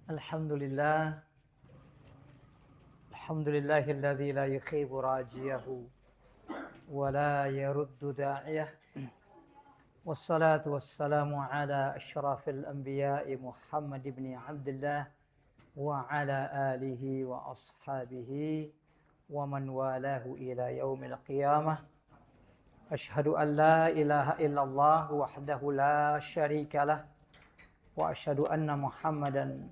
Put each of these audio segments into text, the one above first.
Alhamdulillah, alhamdulillahilladzi la yakhibu rajiyahu wa la yaruddu da'iyah. Wassalatu wassalamu ala asyrafil anbiya'i Muhammad ibn Abdullah wa ala alihi wa ashabihi wa man walahu ila yaumil qiyamah. Ashhadu an la ilaha illallah wahdahu la syarika lah wa ashhadu anna Muhammadan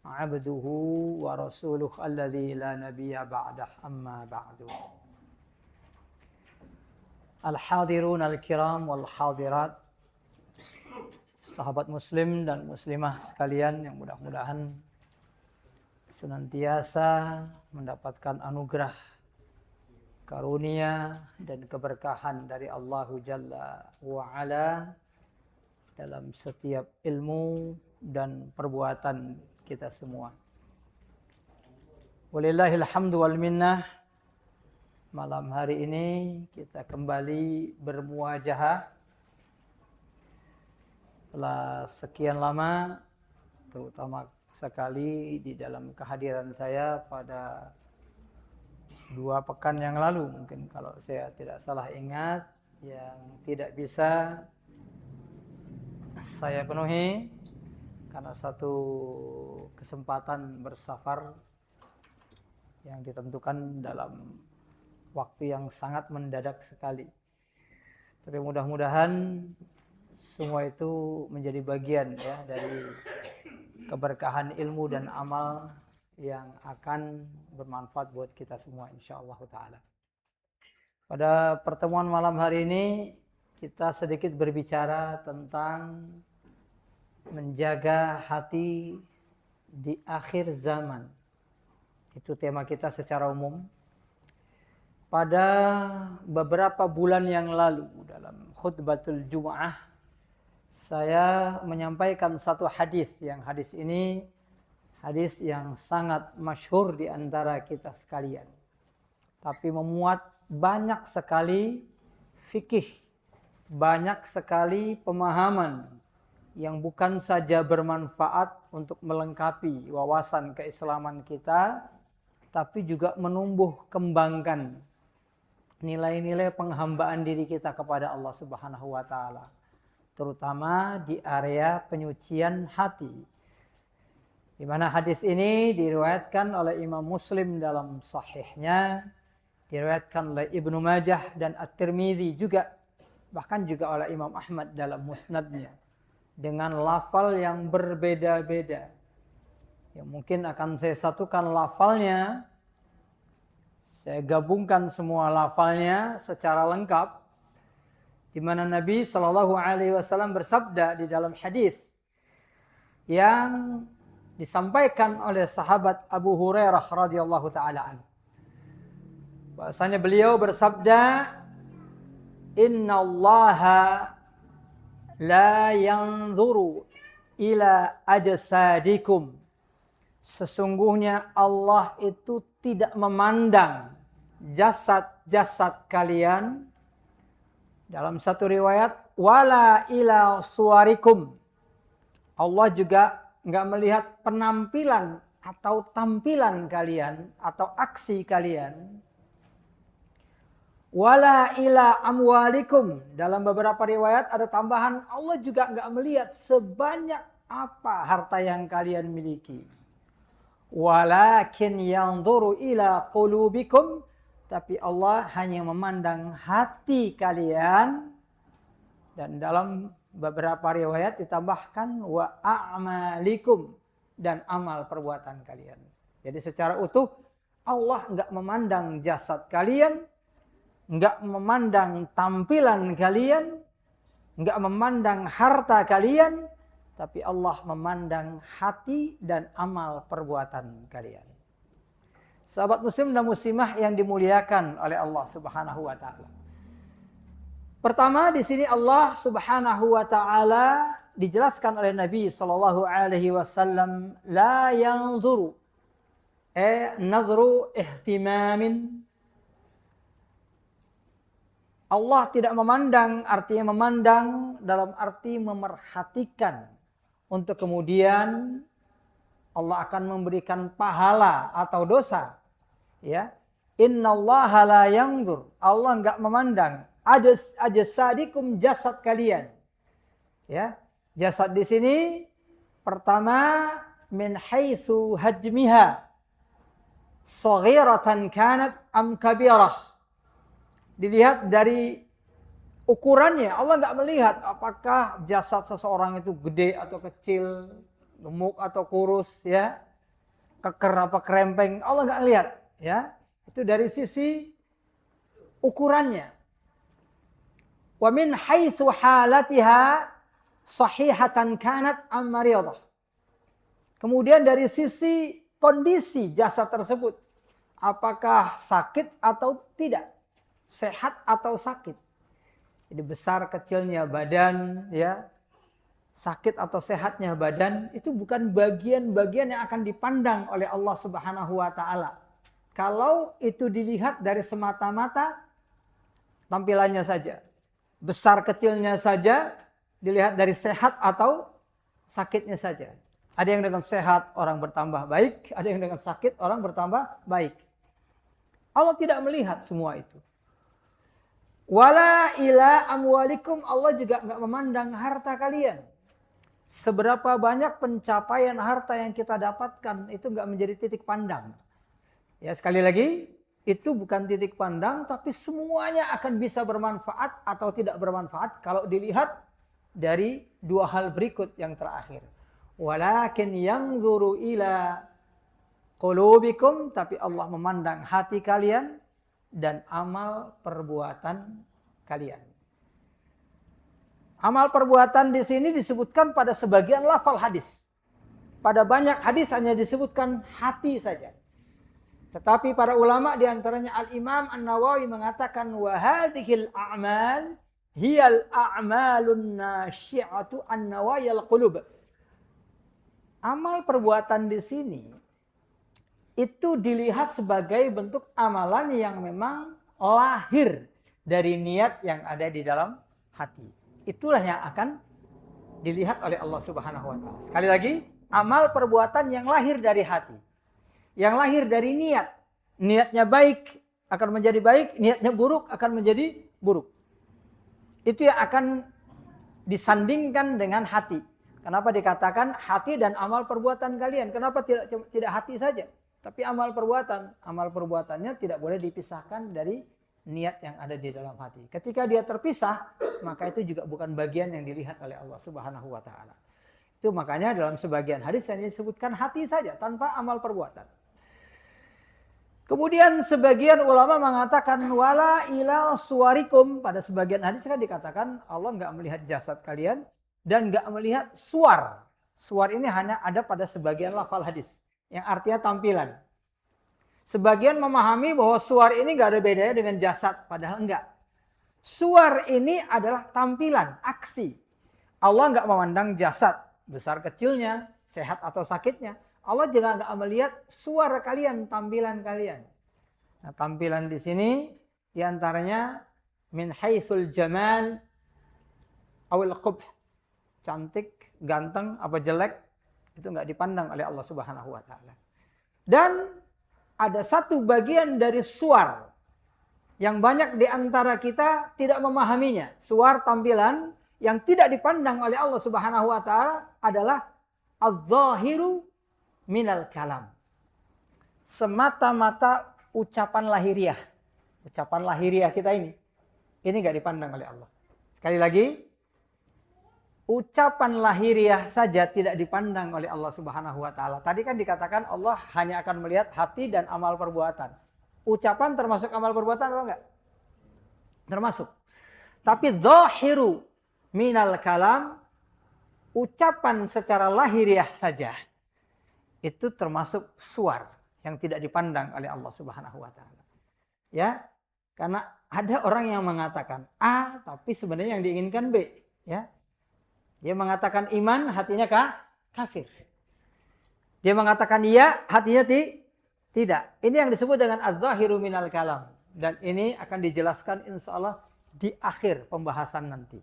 abduhu wa rasuluh alladzi la nabiyya ba'dah, amma ba'du. Al-hadirun al-kiram wal hadirat, sahabat muslim dan muslimah sekalian yang mudah-mudahan senantiasa mendapatkan anugerah, karunia dan keberkahan dari Allahu Jalla wa Ala dalam setiap ilmu dan perbuatan kita semua. Walillahil hamdu wal minnah. Malam hari ini kita kembali bermuajahah setelah sekian lama, terutama sekali di dalam kehadiran saya pada 2 pekan yang lalu, mungkin kalau saya tidak salah ingat, yang tidak bisa saya penuhi karena satu kesempatan bersafar yang ditentukan dalam waktu yang sangat mendadak sekali. Tapi mudah-mudahan semua itu menjadi bagian ya dari keberkahan ilmu dan amal yang akan bermanfaat buat kita semua insyaallah taala. Pada pertemuan malam hari ini kita sedikit berbicara tentang menjaga hati di akhir zaman. Itu tema kita secara umum. Pada beberapa bulan yang lalu dalam khutbatul Jum'ah, saya menyampaikan satu hadis yang hadis ini hadis yang sangat masyhur di antara kita sekalian. Tapi memuat banyak sekali fikih, banyak sekali pemahaman yang bukan saja bermanfaat untuk melengkapi wawasan keislaman kita, tapi juga menumbuh kembangkan nilai-nilai penghambaan diri kita kepada Allah Subhanahu wa taala, terutama di area penyucian hati. Di mana hadis ini diriwayatkan oleh Imam Muslim dalam sahihnya, diriwayatkan oleh Ibnu Majah dan At-Tirmidzi juga, bahkan juga oleh Imam Ahmad dalam musnadnya, dengan lafal yang berbeda-beda. Ya, mungkin akan saya satukan lafalnya, saya gabungkan semua lafalnya secara lengkap, di mana Nabi Shallallahu Alaihi Wasallam bersabda di dalam hadis yang disampaikan oleh sahabat Abu Hurairah radhiyallahu taala, bahwasanya beliau bersabda, Inna Allaha la yanzuru ila ajsadikum. Sesungguhnya Allah itu tidak memandang jasad-jasad kalian. Dalam satu riwayat, wala ila suwarikum. Allah juga enggak melihat penampilan atau tampilan kalian atau aksi kalian. Wala ila amwalikum. Dalam beberapa riwayat ada tambahan, Allah juga enggak melihat sebanyak apa harta yang kalian miliki. Walakin yanzuru ila qulubikum. Tapi Allah hanya memandang hati kalian. Dan dalam beberapa riwayat ditambahkan wa a'malikum, dan amal perbuatan kalian. Jadi secara utuh Allah enggak memandang jasad kalian, enggak memandang tampilan kalian, enggak memandang harta kalian, tapi Allah memandang hati dan amal perbuatan kalian. Sahabat muslim dan muslimah yang dimuliakan oleh Allah Subhanahu wa taala. Pertama di sini Allah Subhanahu wa taala dijelaskan oleh Nabi sallallahu alaihi wasallam, la yanzuru nadhru ihtimamin. Allah tidak memandang, artinya memandang dalam arti memerhatikan, untuk kemudian Allah akan memberikan pahala atau dosa. Ya. Innallaha la yanzur. Allah enggak memandang ajsadikum, jasad kalian. Ya. Jasad di sini pertama min haitsu hajmiha. Saghiratan kanat am kabirah. Dilihat dari ukurannya. Allah enggak melihat apakah jasad seseorang itu gede atau kecil, gemuk atau kurus, ya, keker apa kerempeng. Allah enggak lihat, ya. Itu dari sisi ukurannya. Wa min haitsu halatiha sahihatan kanat am mariyadah. Kemudian dari sisi kondisi jasad tersebut, apakah sakit atau tidak, sehat atau sakit. Jadi besar kecilnya badan, ya, sakit atau sehatnya badan, itu bukan bagian-bagian yang akan dipandang oleh Allah Subhanahu wa taala. Kalau itu dilihat dari semata-mata tampilannya saja. Besar kecilnya saja dilihat dari sehat atau sakitnya saja. Ada yang dengan sehat orang bertambah baik, ada yang dengan sakit orang bertambah baik. Allah tidak melihat semua itu. Wala ila amwalikum, Allah juga enggak memandang harta kalian. Seberapa banyak pencapaian harta yang kita dapatkan itu enggak menjadi titik pandang. Ya, sekali lagi, itu bukan titik pandang, tapi semuanya akan bisa bermanfaat atau tidak bermanfaat kalau dilihat dari dua hal berikut yang terakhir. Walakin yanzuru ila qulubikum, tapi Allah memandang hati kalian dan amal perbuatan kalian. Amal perbuatan di sini disebutkan pada sebagian lafal hadis. Pada banyak hadis hanya disebutkan hati saja. Tetapi para ulama diantaranya Al-Imam An-Nawawi mengatakan wa hadhil a'mal hiyal a'malun nasyi'atu an-nawayal qulub. Amal perbuatan di sini itu dilihat sebagai bentuk amalan yang memang lahir dari niat yang ada di dalam hati. Itulah yang akan dilihat oleh Allah Subhanahu wa taala. Sekali lagi, amal perbuatan yang lahir dari hati. Yang lahir dari niat. Niatnya baik akan menjadi baik, niatnya buruk akan menjadi buruk. Itu yang akan disandingkan dengan hati. Kenapa dikatakan hati dan amal perbuatan kalian? Kenapa tidak hati saja? Tapi amal perbuatan. Amal perbuatannya tidak boleh dipisahkan dari niat yang ada di dalam hati. Ketika dia terpisah, maka itu juga bukan bagian yang dilihat oleh Allah Subhanahu wa taala. Itu makanya dalam sebagian hadis hanya disebutkan hati saja tanpa amal perbuatan. Kemudian sebagian ulama mengatakan wala ila suwarikum. Pada sebagian hadis kan dikatakan Allah enggak melihat jasad kalian dan enggak melihat suwar. Suwar ini hanya ada pada sebagian lafal hadis yang artinya tampilan. Sebagian memahami bahwa suwar ini enggak ada bedanya dengan jasad, padahal enggak. Suwar ini adalah tampilan, aksi. Allah enggak memandang jasad, besar kecilnya, sehat atau sakitnya. Allah juga enggak melihat suara kalian, tampilan kalian. Nah, tampilan di sini diantaranya min haitsul jamal awil qubh. Cantik, ganteng, apa jelek, itu enggak dipandang oleh Allah Subhanahu wa taala. Dan ada satu bagian dari suar yang banyak di antara kita tidak memahaminya. Suar tampilan yang tidak dipandang oleh Allah Subhanahu wa taala adalah az-zahiru minal kalam. Semata-mata ucapan lahiriah. Ucapan lahiriah kita ini enggak dipandang oleh Allah. Sekali lagi, ucapan lahiriah saja tidak dipandang oleh Allah Subhanahu wa taala. Tadi kan dikatakan Allah hanya akan melihat hati dan amal perbuatan. Ucapan termasuk amal perbuatan atau enggak? Termasuk. Tapi zahiru minal kalam, ucapan secara lahiriah saja, itu termasuk suar yang tidak dipandang oleh Allah Subhanahu wa taala. Ya, karena ada orang yang mengatakan A tapi sebenarnya yang diinginkan B, ya. Dia mengatakan iman, hatinya kafir. Dia mengatakan iya, hatinya tidak. Ini yang disebut dengan az-zahiru minal kalam, dan ini akan dijelaskan insyaallah di akhir pembahasan nanti.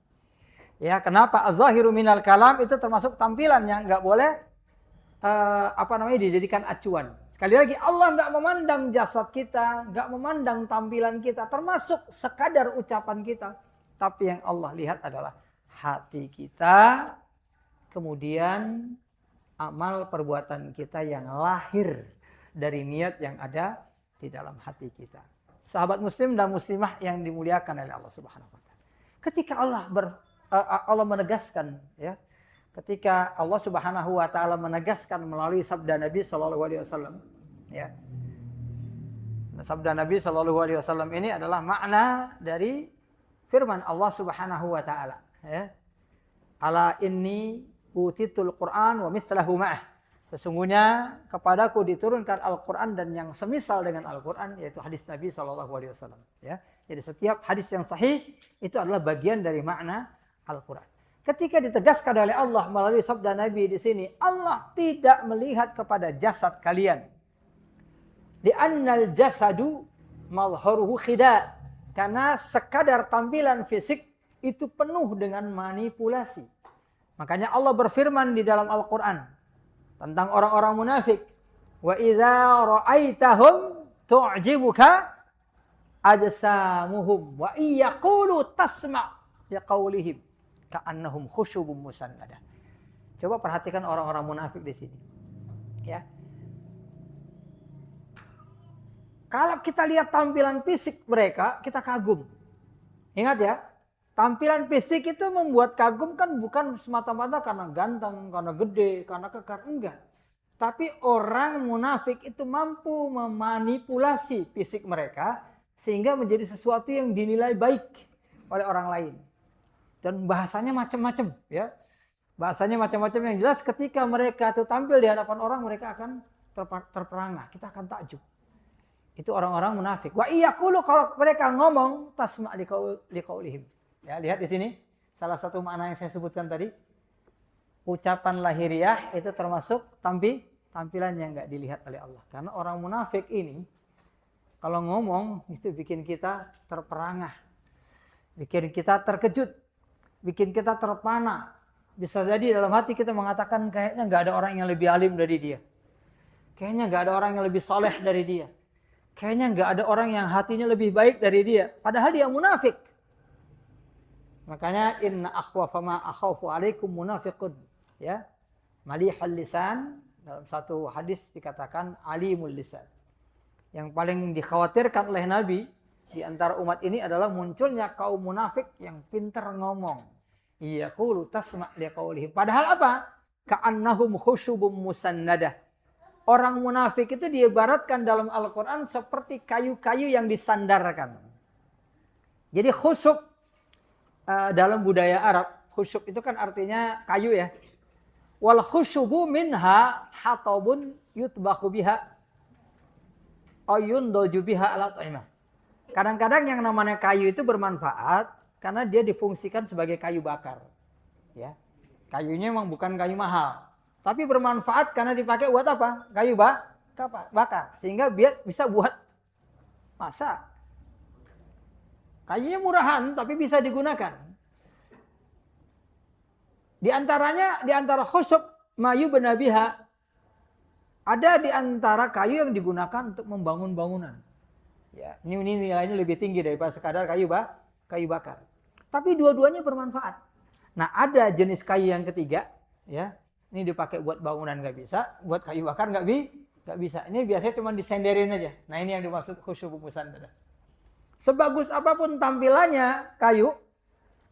Ya, kenapa az-zahiru minal kalam itu termasuk tampilan yang enggak boleh dijadikan acuan. Sekali lagi, Allah nggak memandang jasad kita, nggak memandang tampilan kita, termasuk sekadar ucapan kita. Tapi yang Allah lihat adalah hati kita, kemudian amal perbuatan kita yang lahir dari niat yang ada di dalam hati kita. Sahabat muslim dan muslimah yang dimuliakan oleh Allah Subhanahu wa taala. Ketika Allah menegaskan, ya, ketika Allah Subhanahu wa taala menegaskan melalui sabda Nabi sallallahu alaihi wasallam, ya. Sabda Nabi sallallahu alaihi wasallam ini adalah makna dari firman Allah Subhanahu wa taala, ya. Ala inni utitul Qur'an wa mithlahu ma'ah. Sesungguhnya kepadaku diturunkan Al-Qur'an dan yang semisal dengan Al-Qur'an, yaitu hadis Nabi sallallahu alaihi wasallam, ya. Jadi setiap hadis yang sahih itu adalah bagian dari makna Al-Qur'an. Ketika ditegaskan oleh Allah melalui sabda Nabi di sini, Allah tidak melihat kepada jasad kalian. Li'annal jasadu malharuhu khida'. Karena sekadar tampilan fisik itu penuh dengan manipulasi. Makanya Allah berfirman di dalam Al-Qur'an tentang orang-orang munafik, wa idza ra'aitahum tu'jibuka ajsamuhum wa iyaqulu tasma' liqaulihim ka'annahum khusyubun musannadah. Coba perhatikan orang-orang munafik di sini. Ya. Kalau kita lihat tampilan fisik mereka, kita kagum. Ingat ya, tampilan fisik itu membuat kagum kan bukan semata-mata karena ganteng, karena gede, karena kekar, enggak. Tapi orang munafik itu mampu memanipulasi fisik mereka sehingga menjadi sesuatu yang dinilai baik oleh orang lain. Dan bahasanya macam-macam, ya. Bahasanya macam-macam, yang jelas ketika mereka itu tampil di hadapan orang, mereka akan terperangah, kita akan takjub. Itu orang-orang munafik. Wa iyaqulu, kalau mereka ngomong tasma' liqaulihim. Ya, lihat di sini salah satu makna yang saya sebutkan tadi. Ucapan lahiriah itu termasuk tampilan yang enggak dilihat oleh Allah. Karena orang munafik ini kalau ngomong itu bikin kita terperangah. Bikin kita terkejut. Bikin kita terpana. Bisa jadi dalam hati kita mengatakan kayaknya enggak ada orang yang lebih alim dari dia. Kayaknya enggak ada orang yang lebih soleh dari dia. Kayaknya enggak ada orang yang hatinya lebih baik dari dia. Padahal dia munafik. Makanya inna akhwafa ma akhafu alaikum munafiqun, ya. Malihal lisan, dalam satu hadis dikatakan alimul lisan. Yang paling dikhawatirkan oleh Nabi di antara umat ini adalah munculnya kaum munafik yang pintar ngomong. Yaqulu tasma' liqaulihim. Padahal apa? Ka'annahum khusyubun musannadah. Orang munafik itu diibaratkan dalam Al-Qur'an seperti kayu-kayu yang disandarkan. Jadi khusyub dalam budaya Arab, khusyub itu kan artinya kayu, ya. Wal khusyubu minha hatabun yutbakhu biha ayun doju biha ala ta'imah. Kadang-kadang yang namanya kayu itu bermanfaat karena dia difungsikan sebagai kayu bakar. Ya. Kayunya memang bukan kayu mahal, tapi bermanfaat karena dipakai buat apa? Kayu bakar. Sehingga bisa buat masak. Kayunya murahan tapi bisa digunakan. Di antara khusyub mayu benabiha, ada di antara kayu yang digunakan untuk membangun bangunan. Ya, ini nilainya lebih tinggi daripada sekadar kayu bakar. Tapi dua-duanya bermanfaat. Nah, ada jenis kayu yang ketiga, ya. Ini dipakai buat bangunan nggak bisa, buat kayu bakar nggak bisa. Ini biasanya cuma disenderin aja. Nah, ini yang dimaksud khusyub musannadah. Sebagus apapun tampilannya kayu,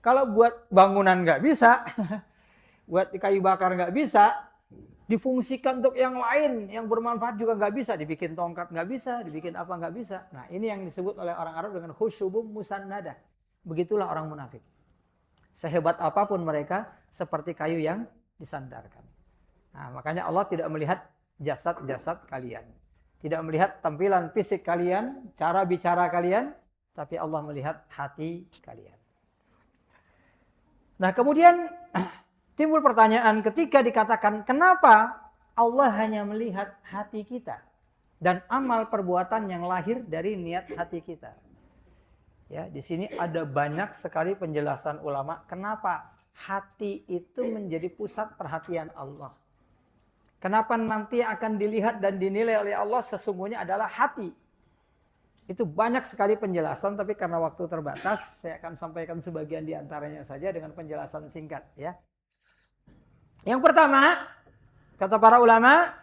kalau buat bangunan nggak bisa, buat kayu bakar nggak bisa, difungsikan untuk yang lain yang bermanfaat juga nggak bisa, dibikin tongkat nggak bisa, dibikin apa nggak bisa. Nah, ini yang disebut oleh orang Arab dengan khusyubum musannadah. Begitulah orang munafik. Sehebat apapun mereka, seperti kayu yang disandarkan. Nah, makanya Allah tidak melihat jasad-jasad kalian, tidak melihat tampilan fisik kalian, cara bicara kalian, tapi Allah melihat hati kalian. Nah, kemudian timbul pertanyaan ketika dikatakan kenapa Allah hanya melihat hati kita dan amal perbuatan yang lahir dari niat hati kita. Ya, di sini ada banyak sekali penjelasan ulama kenapa hati itu menjadi pusat perhatian Allah. Kenapa nanti akan dilihat dan dinilai oleh Allah sesungguhnya adalah hati. Itu banyak sekali penjelasan, tapi karena waktu terbatas, saya akan sampaikan sebagian di antaranya saja dengan penjelasan singkat. Ya. Yang pertama, kata para ulama,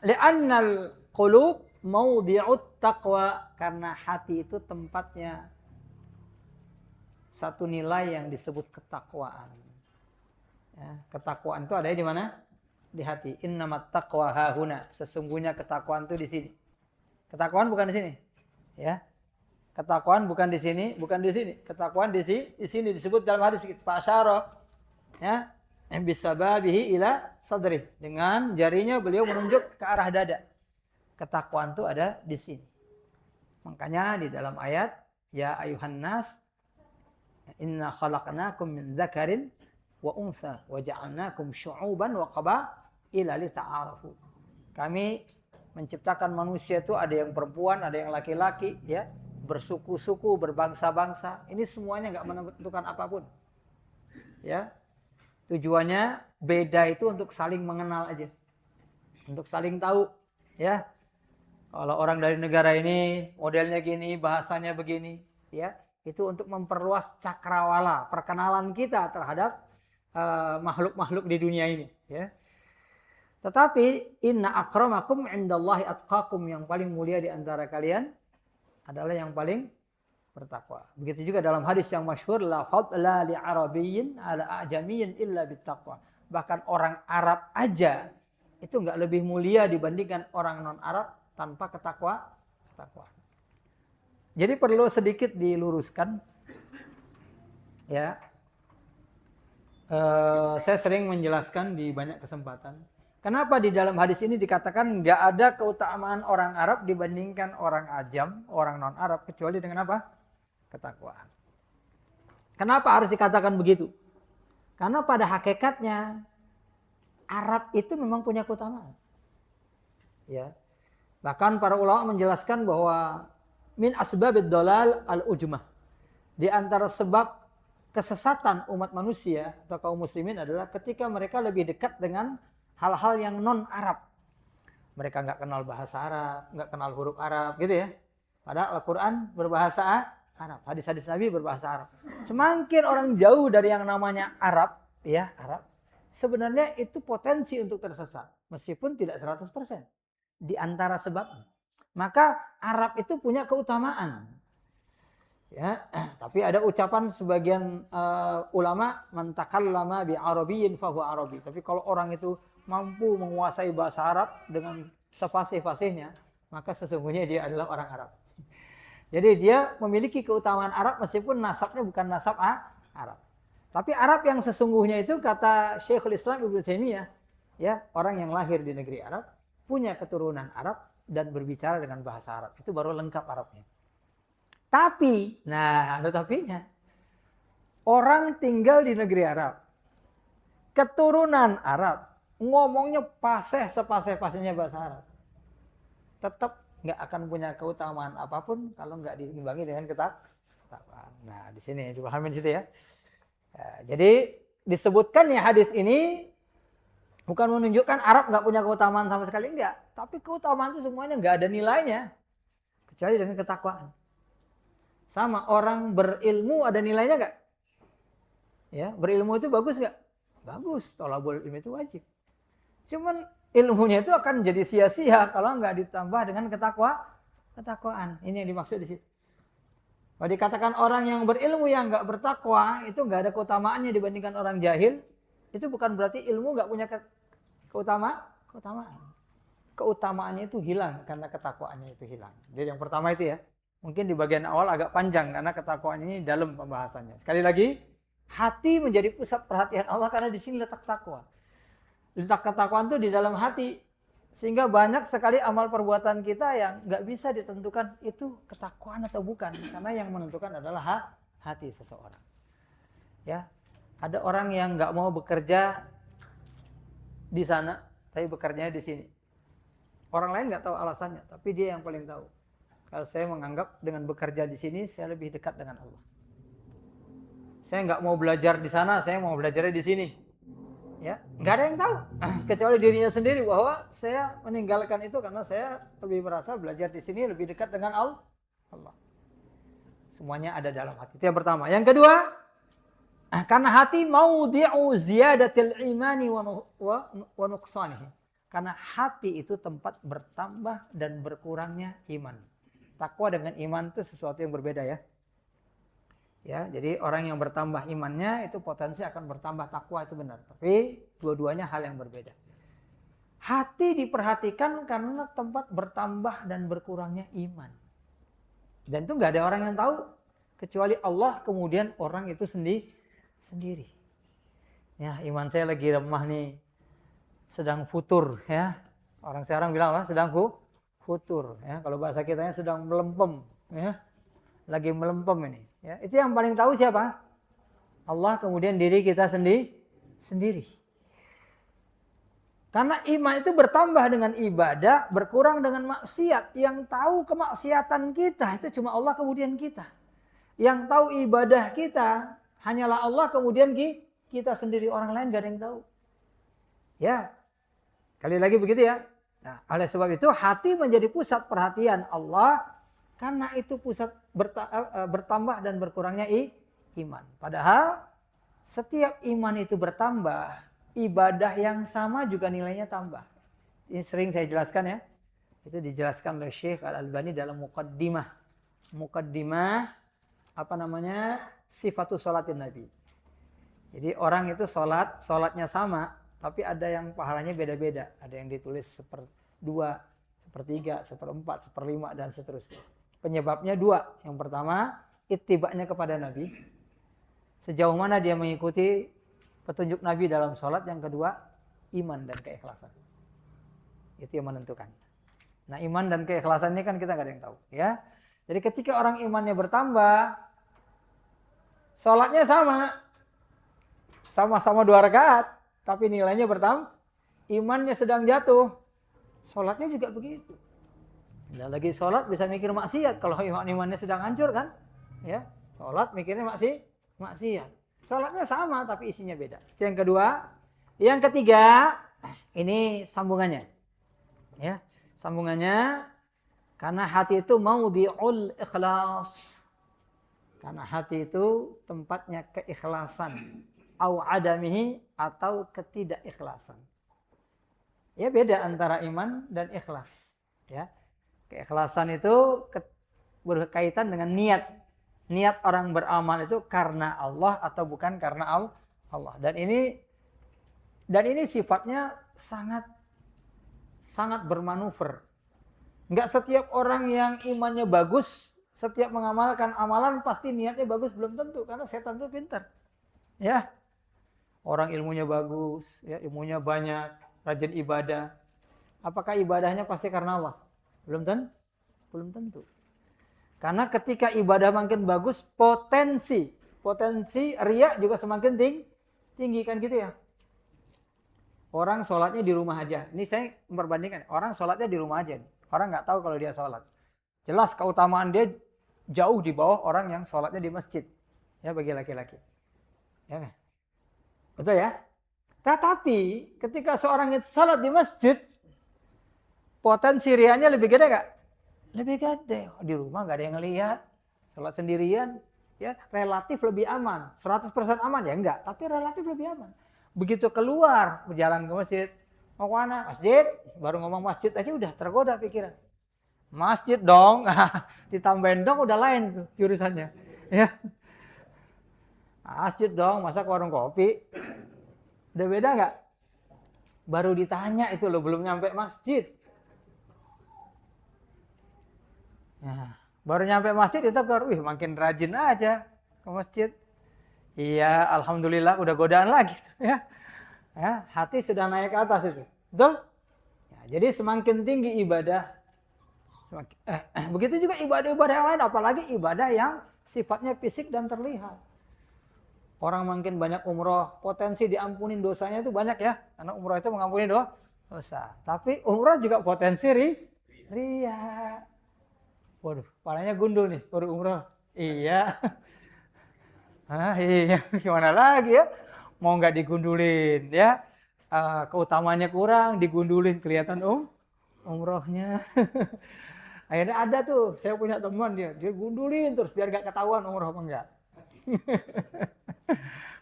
li'annal qulub mawdi'ut taqwa, karena hati itu tempatnya satu nilai yang disebut ketakwaan. Ya, ketakwaan itu ada di mana? Di hati. Innamat taqwa hahuna. Sesungguhnya ketakwaan itu di sini. Ketakwaan bukan di sini. Ya. Ketakwaan bukan di sini, bukan di sini. Ketakwaan di sini disebut dalam hadis fa asyara, ya, bisababihi ila sadri. Dengan jarinya beliau menunjuk ke arah dada. Ketakwaan itu ada di sini. Makanya di dalam ayat ya ayuhan nas inna khalaqnakum min dzakarin wa unsa wa ja'alnakum syu'uban wa qabaila lita'arafu. Kami menciptakan manusia itu ada yang perempuan, ada yang laki-laki, ya, bersuku-suku, berbangsa-bangsa. Ini semuanya enggak menentukan apapun. Ya. Tujuannya beda itu untuk saling mengenal aja. Untuk saling tahu, ya. Kalau orang dari negara ini modelnya gini, bahasanya begini, ya. Itu untuk memperluas cakrawala, perkenalan kita terhadap makhluk-makhluk di dunia ini, ya. Tetapi inna akramakum indallahi atqakum, yang paling mulia di antara kalian adalah yang paling bertakwa. Begitu juga dalam hadis yang masyhur, la fadla li arabiyyin ala ajamiyyin illa bittaqwa. Bahkan orang Arab aja itu enggak lebih mulia dibandingkan orang non-Arab tanpa ketakwaan. Jadi perlu sedikit diluruskan, ya. Saya sering menjelaskan di banyak kesempatan. Kenapa di dalam hadis ini dikatakan nggak ada keutamaan orang Arab dibandingkan orang Ajam, orang non-Arab, kecuali dengan apa? Ketakwaan. Kenapa harus dikatakan begitu? Karena pada hakikatnya Arab itu memang punya keutamaan. Ya. Bahkan para ulama menjelaskan bahwa min asbabid dolal al-ujmah. Di antara sebab kesesatan umat manusia atau kaum muslimin adalah ketika mereka lebih dekat dengan hal-hal yang non-Arab. Mereka nggak kenal bahasa Arab, nggak kenal huruf Arab, gitu ya. Padahal Al-Quran berbahasa Arab, hadis-hadis Nabi berbahasa Arab. Semakin orang jauh dari yang namanya Arab, ya Arab, sebenarnya itu potensi untuk tersesat, meskipun tidak 100%. Di antara sebabnya. Maka Arab itu punya keutamaan. Ya, tapi ada ucapan sebagian ulama, man takallama bi arabiyyin fa huwa arabi. Tapi kalau orang itu mampu menguasai bahasa Arab dengan sefasih-fasihnya, maka sesungguhnya dia adalah orang Arab. Jadi dia memiliki keutamaan Arab meskipun nasabnya bukan nasab Arab. Tapi Arab yang sesungguhnya itu kata Syekhul Islam Ibnu Taimiyah, ya, orang yang lahir di negeri Arab, punya keturunan Arab dan berbicara dengan bahasa Arab. Itu baru lengkap Arabnya. Tapi, nah ada tapinya. Orang tinggal di negeri Arab, keturunan Arab, ngomongnya sepasih-pasihnya bahasa Arab, tetap nggak akan punya keutamaan apapun kalau nggak diimbangi dengan ketakwaan. Nah di sini dipahami di situ ya. Jadi disebutkan ya hadis ini bukan menunjukkan Arab nggak punya keutamaan sama sekali, enggak. Tapi keutamaan itu semuanya nggak ada nilainya kecuali dengan ketakwaan. Sama orang berilmu ada nilainya nggak? Ya, berilmu itu bagus nggak? Bagus. Thalabul ilmi itu wajib. Cuman ilmunya itu akan jadi sia-sia kalau nggak ditambah dengan ketakwaan. Ini yang dimaksud di situ. Kalau dikatakan orang yang berilmu yang nggak bertakwa itu nggak ada keutamaannya dibandingkan orang jahil, itu bukan berarti ilmu nggak punya keutamaan. Keutamaannya itu hilang karena ketakwaannya itu hilang. Jadi yang pertama itu ya. Mungkin di bagian awal agak panjang karena ketakwaan ini dalam pembahasannya. Sekali lagi, hati menjadi pusat perhatian Allah karena di sini letak takwa. Letak ketakwaan itu di dalam hati. Sehingga banyak sekali amal perbuatan kita yang nggak bisa ditentukan itu ketakwaan atau bukan. Karena yang menentukan adalah hati seseorang. Ya, ada orang yang nggak mau bekerja di sana, tapi bekerjanya di sini. Orang lain nggak tahu alasannya, tapi dia yang paling tahu. Kalau saya menganggap dengan bekerja di sini, saya lebih dekat dengan Allah. Saya nggak mau belajar di sana, saya mau belajarnya di sini. Ya, nggak ada yang tahu kecuali dirinya sendiri bahwa saya meninggalkan itu karena saya lebih merasa belajar di sini lebih dekat dengan Allah. Semuanya ada dalam hati. Itu yang pertama. Yang kedua, karena hati maudhi'u ziyadatil imani wa nuqsanihi. Karena hati itu tempat bertambah dan berkurangnya iman. Takwa dengan iman itu sesuatu yang berbeda ya. Ya, jadi orang yang bertambah imannya itu potensi akan bertambah takwa, itu benar. Tapi dua-duanya hal yang berbeda. Hati diperhatikan karena tempat bertambah dan berkurangnya iman. Dan itu nggak ada orang yang tahu kecuali Allah, kemudian orang itu sendiri. Ya, iman saya lagi lemah nih, sedang futur ya. Orang sekarang bilang apa? Sedang futur ya. Kalau bahasa kitanya sedang melempem ya. Lagi melempem ini. Ya, itu yang paling tahu siapa? Allah, kemudian diri kita sendiri. Karena iman itu bertambah dengan ibadah, berkurang dengan maksiat. Yang tahu kemaksiatan kita itu cuma Allah, kemudian kita. Yang tahu ibadah kita hanyalah Allah, kemudian kita sendiri. Orang lain gak ada yang tahu. Ya, kali lagi begitu ya. Nah, oleh sebab itu hati menjadi pusat perhatian Allah. Karena itu pusat bertambah dan berkurangnya iman. Padahal setiap iman itu bertambah, ibadah yang sama juga nilainya tambah. Ini sering saya jelaskan ya. Itu dijelaskan oleh Syekh Al-Albani dalam muqaddimah. Muqaddimah sifatus sholatin Nabi. Jadi orang itu sholatnya sama, tapi ada yang pahalanya beda-beda. Ada yang ditulis 1/2, 1/3, 1/4, 1/5 dan seterusnya. Penyebabnya dua. Yang pertama, ittiba'nya kepada Nabi. Sejauh mana dia mengikuti petunjuk Nabi dalam sholat. Yang kedua, iman dan keikhlasan. Itu yang menentukan. Nah, iman dan keikhlasan ini kan kita nggak ada yang tahu. Ya. Jadi ketika orang imannya bertambah, sholatnya sama-sama 2 rakaat, tapi nilainya bertambah. Imannya sedang jatuh, sholatnya juga begitu. Nah, lagi sholat bisa mikir maksiat kalau imannya sedang hancur kan? Ya, sholat mikirnya maksiat. Sholatnya sama tapi isinya beda. Yang kedua, yang ketiga, ini sambungannya. Ya, sambungannya karena hati itu maudhi'ul ikhlas. Karena hati itu tempatnya keikhlasan, au adamihi atau ketidakikhlasan. Ya, beda antara iman dan ikhlas, ya. Keikhlasan itu berkaitan dengan niat. Niat orang beramal itu karena Allah atau bukan karena Allah. Dan ini sifatnya sangat bermanuver. Enggak setiap orang yang imannya bagus, setiap mengamalkan amalan pasti niatnya bagus, belum tentu, karena setan itu pintar. Ya. Orang ilmunya bagus, ya, ilmunya banyak, rajin ibadah. Apakah ibadahnya pasti karena Allah? Belum tentu. Karena ketika ibadah makin bagus, potensi riya juga semakin tinggi kan gitu ya. Orang sholatnya di rumah aja. Ini saya memperbandingkan. Orang sholatnya di rumah aja. Orang nggak tahu kalau dia sholat. Jelas keutamaan dia jauh di bawah orang yang sholatnya di masjid. Ya, bagi laki-laki. Ya, betul ya. Tetapi ketika seorang itu sholat di masjid, potensi riyanya lebih gede gak? Lebih gede. Di rumah gak ada yang ngelihat. Sholat sendirian, ya relatif lebih aman. 100% aman ya enggak, tapi relatif lebih aman. Begitu keluar, berjalan ke masjid. Mau kemana? Masjid. Baru ngomong masjid aja udah tergoda pikiran. Masjid dong. Ditambahin dong udah lain tuh jurusannya. Ya. Masjid dong, masa ke warung kopi. Udah beda gak? Baru ditanya itu loh, belum nyampe masjid. Nah, baru nyampe masjid itu makin rajin aja ke masjid. Iya, alhamdulillah udah godaan lagi ya. Ya, hati sudah naik ke atas itu. Betul? Ya, jadi semakin tinggi ibadah, begitu juga ibadah-ibadah yang lain, apalagi ibadah yang sifatnya fisik dan terlihat. Orang makin banyak umroh, potensi diampunin dosanya itu banyak ya. Karena umroh itu mengampuni dosa. Tapi umroh juga potensi riya. Waduh, palanya gundul nih, baru umroh. Iya. Iya, gimana lagi ya? Mau nggak digundulin ya? keutamanya kurang, digundulin kelihatan umrohnya. Akhirnya ada tuh, saya punya teman dia gundulin terus biar gak ketahuan umroh apa enggak.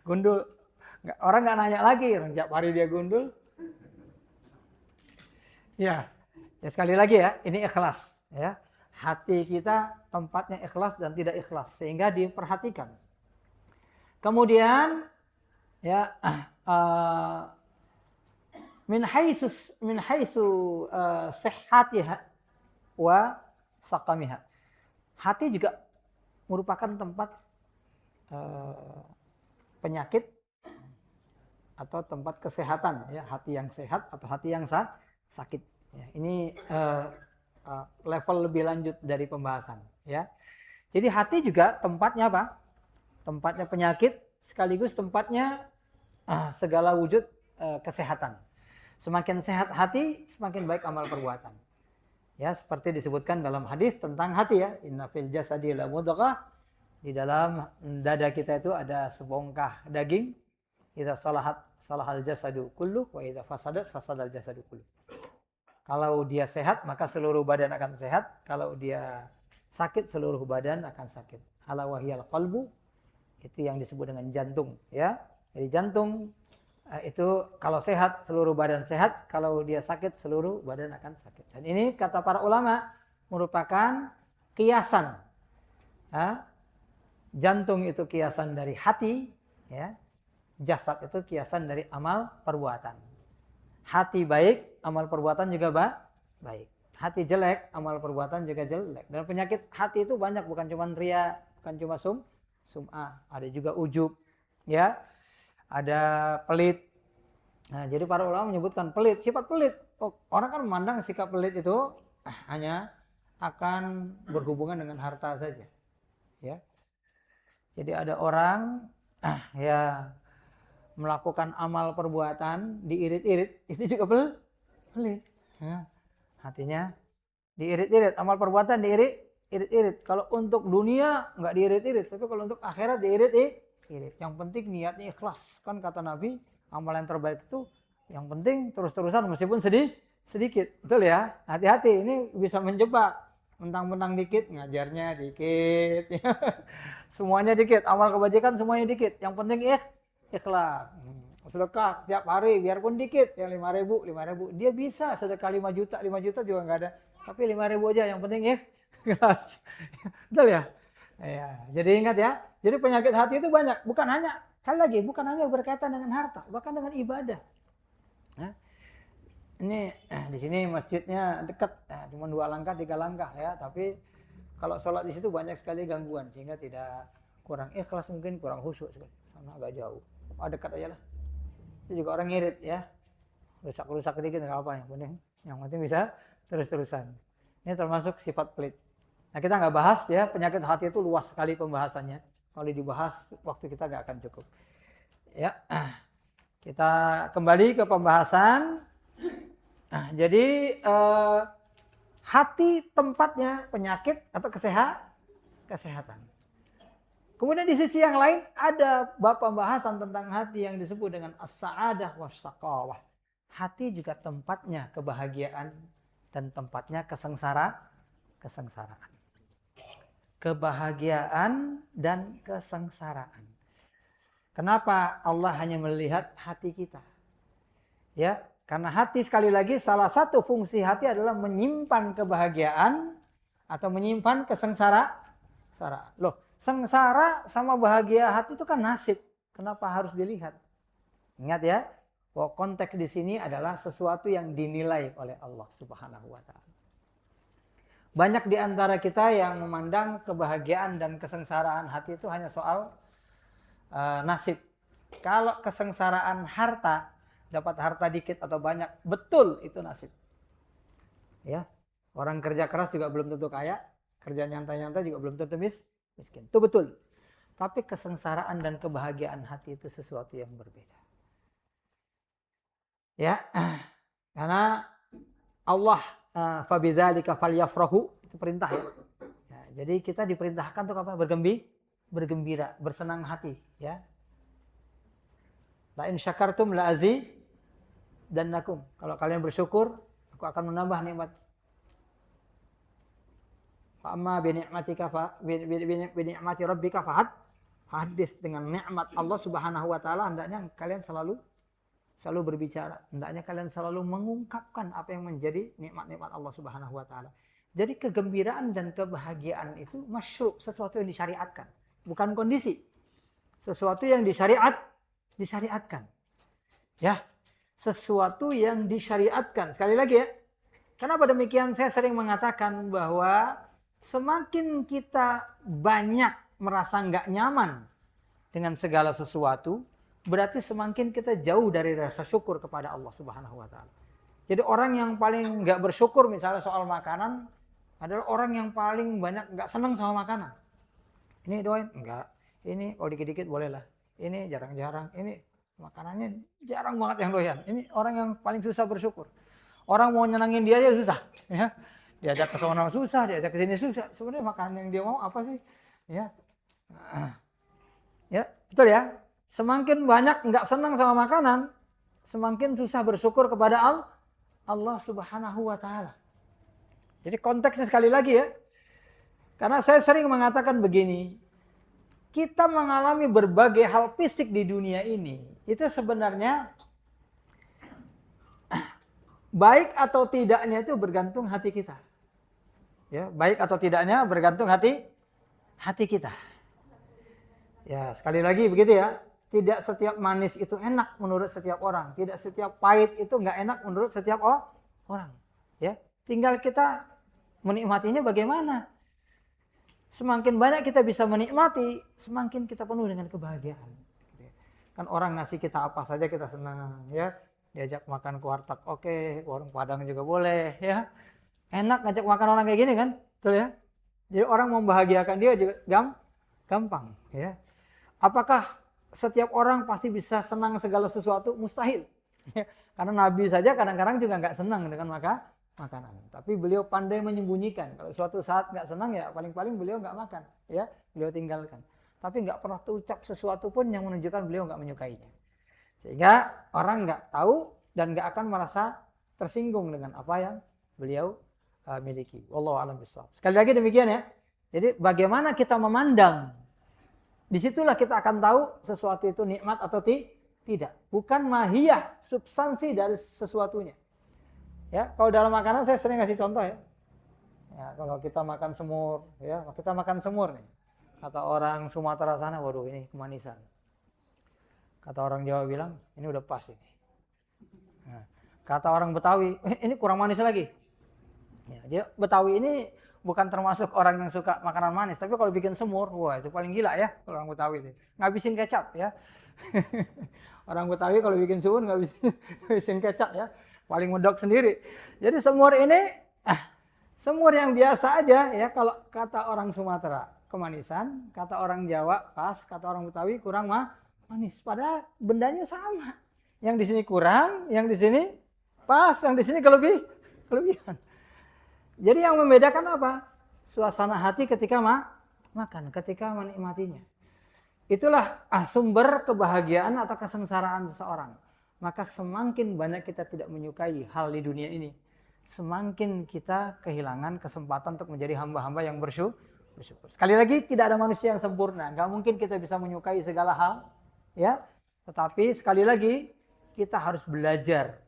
Gundul, orang nggak nanya lagi, tiap hari dia gundul. Ya, ya sekali lagi ya, ini ikhlas ya. Hati kita tempatnya ikhlas dan tidak ikhlas sehingga diperhatikan. Kemudian ya min haitsu sihhatiha wa saqamiha. Hati juga merupakan tempat penyakit atau tempat kesehatan ya, hati yang sehat atau hati yang sakit. Ya, ini level lebih lanjut dari pembahasan ya. Jadi hati juga tempatnya apa? Tempatnya penyakit sekaligus tempatnya segala wujud kesehatan. Semakin sehat hati, semakin baik amal perbuatan. Ya, seperti disebutkan dalam hadis tentang hati ya, inna fil jasadi la mudghah. Di dalam dada kita itu ada sebongkah daging. Idza salahal jasadu kullu wa idza fasadat fasadal jasadu kullu. Kalau dia sehat, maka seluruh badan akan sehat. Kalau dia sakit, seluruh badan akan sakit. Ala wahyal qalbu, itu yang disebut dengan jantung ya. Jadi jantung itu kalau sehat, seluruh badan sehat. Kalau dia sakit, seluruh badan akan sakit. Dan ini kata para ulama merupakan kiasan. Jantung itu kiasan dari hati, ya. Jasad itu kiasan dari amal perbuatan. Hati baik, amal perbuatan juga baik. Hati jelek, amal perbuatan juga jelek. Dan penyakit hati itu banyak, bukan cuma ria, bukan cuma sum'ah, ada juga ujub, ya. Ada pelit. Nah, jadi para ulama menyebutkan pelit, sifat pelit. Orang kan memandang sikap pelit itu hanya akan berhubungan dengan harta saja, ya. Jadi ada orang ya melakukan amal perbuatan diirit-irit, itu juga pelit. Ya. Hatinya diirit-irit, amal perbuatan diirit-irit. Kalau untuk dunia nggak diirit-irit, tapi kalau untuk akhirat diirit-irit. Yang penting niatnya ikhlas. Kan kata Nabi, amal yang terbaik itu yang penting terus-terusan meskipun sedikit. Betul ya? Hati-hati, ini bisa menjebak. Mentang-mentang dikit, ngajarnya dikit. Semuanya dikit, amal kebajikan semuanya dikit. Yang penting ikhlas. Sedekah tiap hari biarpun dikit, yang 5.000. Dia bisa sedekah 5 juta juga nggak ada. Tapi 5.000 aja yang penting ikhlas. Betul ya? Ya, jadi ingat ya. Jadi penyakit hati itu banyak, bukan hanya bukan hanya berkaitan dengan harta, bahkan dengan ibadah. Nah, ini di sini masjidnya dekat, cuma 2 langkah 3 langkah ya, tapi kalau sholat di situ banyak sekali gangguan sehingga tidak kurang ikhlas, mungkin kurang khusyuk sekali. Sana agak jauh. Dekat aja lah. Itu juga orang ngirit ya. Rusak dikit enggak apa, yang penting bisa terus-terusan. Ini termasuk sifat pelit. Nah, kita nggak bahas ya, penyakit hati itu luas sekali pembahasannya. Kalau dibahas waktu kita nggak akan cukup. Ya. Kita kembali ke pembahasan. Nah, jadi hati tempatnya penyakit atau kesehatan. Kemudian di sisi yang lain ada pembahasan tentang hati yang disebut dengan as-sa'adah was-saqawah. Hati juga tempatnya kebahagiaan dan tempatnya kesengsaraan. Kebahagiaan dan kesengsaraan. Kenapa Allah hanya melihat hati kita? Ya, karena hati sekali lagi salah satu fungsi hati adalah menyimpan kebahagiaan atau menyimpan kesengsaraan. Loh, sengsara sama bahagia hati itu kan nasib. Kenapa harus dilihat? Ingat ya, bahwa konteks di sini adalah sesuatu yang dinilai oleh Allah Subhanahu wa taala. Banyak di antara kita yang memandang kebahagiaan dan kesengsaraan hati itu hanya soal nasib. Kalau kesengsaraan harta, dapat harta dikit atau banyak, betul itu nasib. Ya, orang kerja keras juga belum tentu kaya, kerja nyantai-nyantai juga belum tentu miskin. Itu betul. Tapi kesengsaraan dan kebahagiaan hati itu sesuatu yang berbeda. Ya, karena Allah fabidzalika falyafrahu, itu perintah ya. Jadi kita diperintahkan untuk apa? Bergembira, bersenang hati, ya. La in syakartum la azidannakum. Kalau kalian bersyukur, aku akan menambah nikmat. Fa amma bi ni'matika fa bi ni'mati rabbika hadis. Dengan nikmat Allah Subhanahu wa taala hendaknya kalian selalu berbicara. Hendaknya kalian selalu mengungkapkan apa yang menjadi nikmat-nikmat Allah Subhanahu wa taala. Jadi kegembiraan dan kebahagiaan itu masyru', sesuatu yang disyariatkan, bukan kondisi. Sesuatu yang disyariatkan. Ya, sesuatu yang disyariatkan. Sekali lagi ya. Kenapa demikian? Saya sering mengatakan bahwa semakin kita banyak merasa nggak nyaman dengan segala sesuatu, berarti semakin kita jauh dari rasa syukur kepada Allah Subhanahu wa taala. Jadi orang yang paling nggak bersyukur misalnya soal makanan adalah orang yang paling banyak nggak senang sama makanan. Ini doain enggak. Ini kalau dikit-dikit boleh lah. Ini jarang-jarang. Ini makanannya jarang banget yang doyan. Ini orang yang paling susah bersyukur. Orang mau nyenangin dia aja susah. Ya. Diajak ke sana susah, diajak ke sini susah. Sebenarnya makanan yang dia mau apa sih? Ya, ya betul ya. Semakin banyak nggak senang sama makanan, semakin susah bersyukur kepada Allah Subhanahu wa taala. Jadi konteksnya sekali lagi ya. Karena saya sering mengatakan begini, kita mengalami berbagai hal fisik di dunia ini, itu sebenarnya baik atau tidaknya itu bergantung hati kita. Ya, baik atau tidaknya bergantung hati kita. Ya, sekali lagi begitu ya. Tidak setiap manis itu enak menurut setiap orang. Tidak setiap pahit itu nggak enak menurut setiap orang. Ya, tinggal kita menikmatinya bagaimana. Semakin banyak kita bisa menikmati, semakin kita penuh dengan kebahagiaan. Kan orang ngasih kita apa saja kita senang, ya. Diajak makan ke warteg, oke, warung Padang juga boleh, ya. Enak ngajak makan orang kayak gini kan, betul ya. Jadi orang membahagiakan dia juga gampang, ya. Apakah setiap orang pasti bisa senang segala sesuatu? Mustahil. Karena Nabi saja kadang-kadang juga nggak senang dengan makanan. Tapi beliau pandai menyembunyikan. Kalau suatu saat nggak senang ya paling-paling beliau nggak makan, ya beliau tinggalkan. Tapi nggak pernah terucap sesuatu pun yang menunjukkan beliau nggak menyukainya. Sehingga orang nggak tahu dan nggak akan merasa tersinggung dengan apa yang beliau miliki. Wallahu a'lam bishawab. Sekali lagi demikian ya. Jadi bagaimana kita memandang, disitulah kita akan tahu sesuatu itu nikmat atau tidak. Bukan mahiyah, substansi dari sesuatunya. Ya, kalau dalam makanan saya sering kasih contoh ya. Ya, kalau kita makan semur, ya, kita makan semur nih. Kata orang Sumatera sana, waduh ini kemanisan. Kata orang Jawa bilang, ini udah pas ini. Nah, kata orang Betawi, ini kurang manis lagi. Ya, dia Betawi ini bukan termasuk orang yang suka makanan manis, tapi kalau bikin semur, wah itu paling gila ya kalau orang Betawi itu. Ngabisin kecap ya. Orang Betawi kalau bikin semur ngabisin kecap ya. Paling medok sendiri. Jadi semur ini semur yang biasa aja ya, kalau kata orang Sumatera kemanisan, kata orang Jawa pas, kata orang Betawi kurang manis. Padahal bendanya sama. Yang di sini kurang, yang di sini pas, yang di sini kelebihan. Jadi yang membedakan apa? Suasana hati ketika makan, ketika menikmatinya. Itulah sumber kebahagiaan atau kesengsaraan seseorang. Maka semakin banyak kita tidak menyukai hal di dunia ini, semakin kita kehilangan kesempatan untuk menjadi hamba-hamba yang bersyukur. Sekali lagi, tidak ada manusia yang sempurna. Nggak mungkin kita bisa menyukai segala hal, ya. Tetapi sekali lagi, kita harus belajar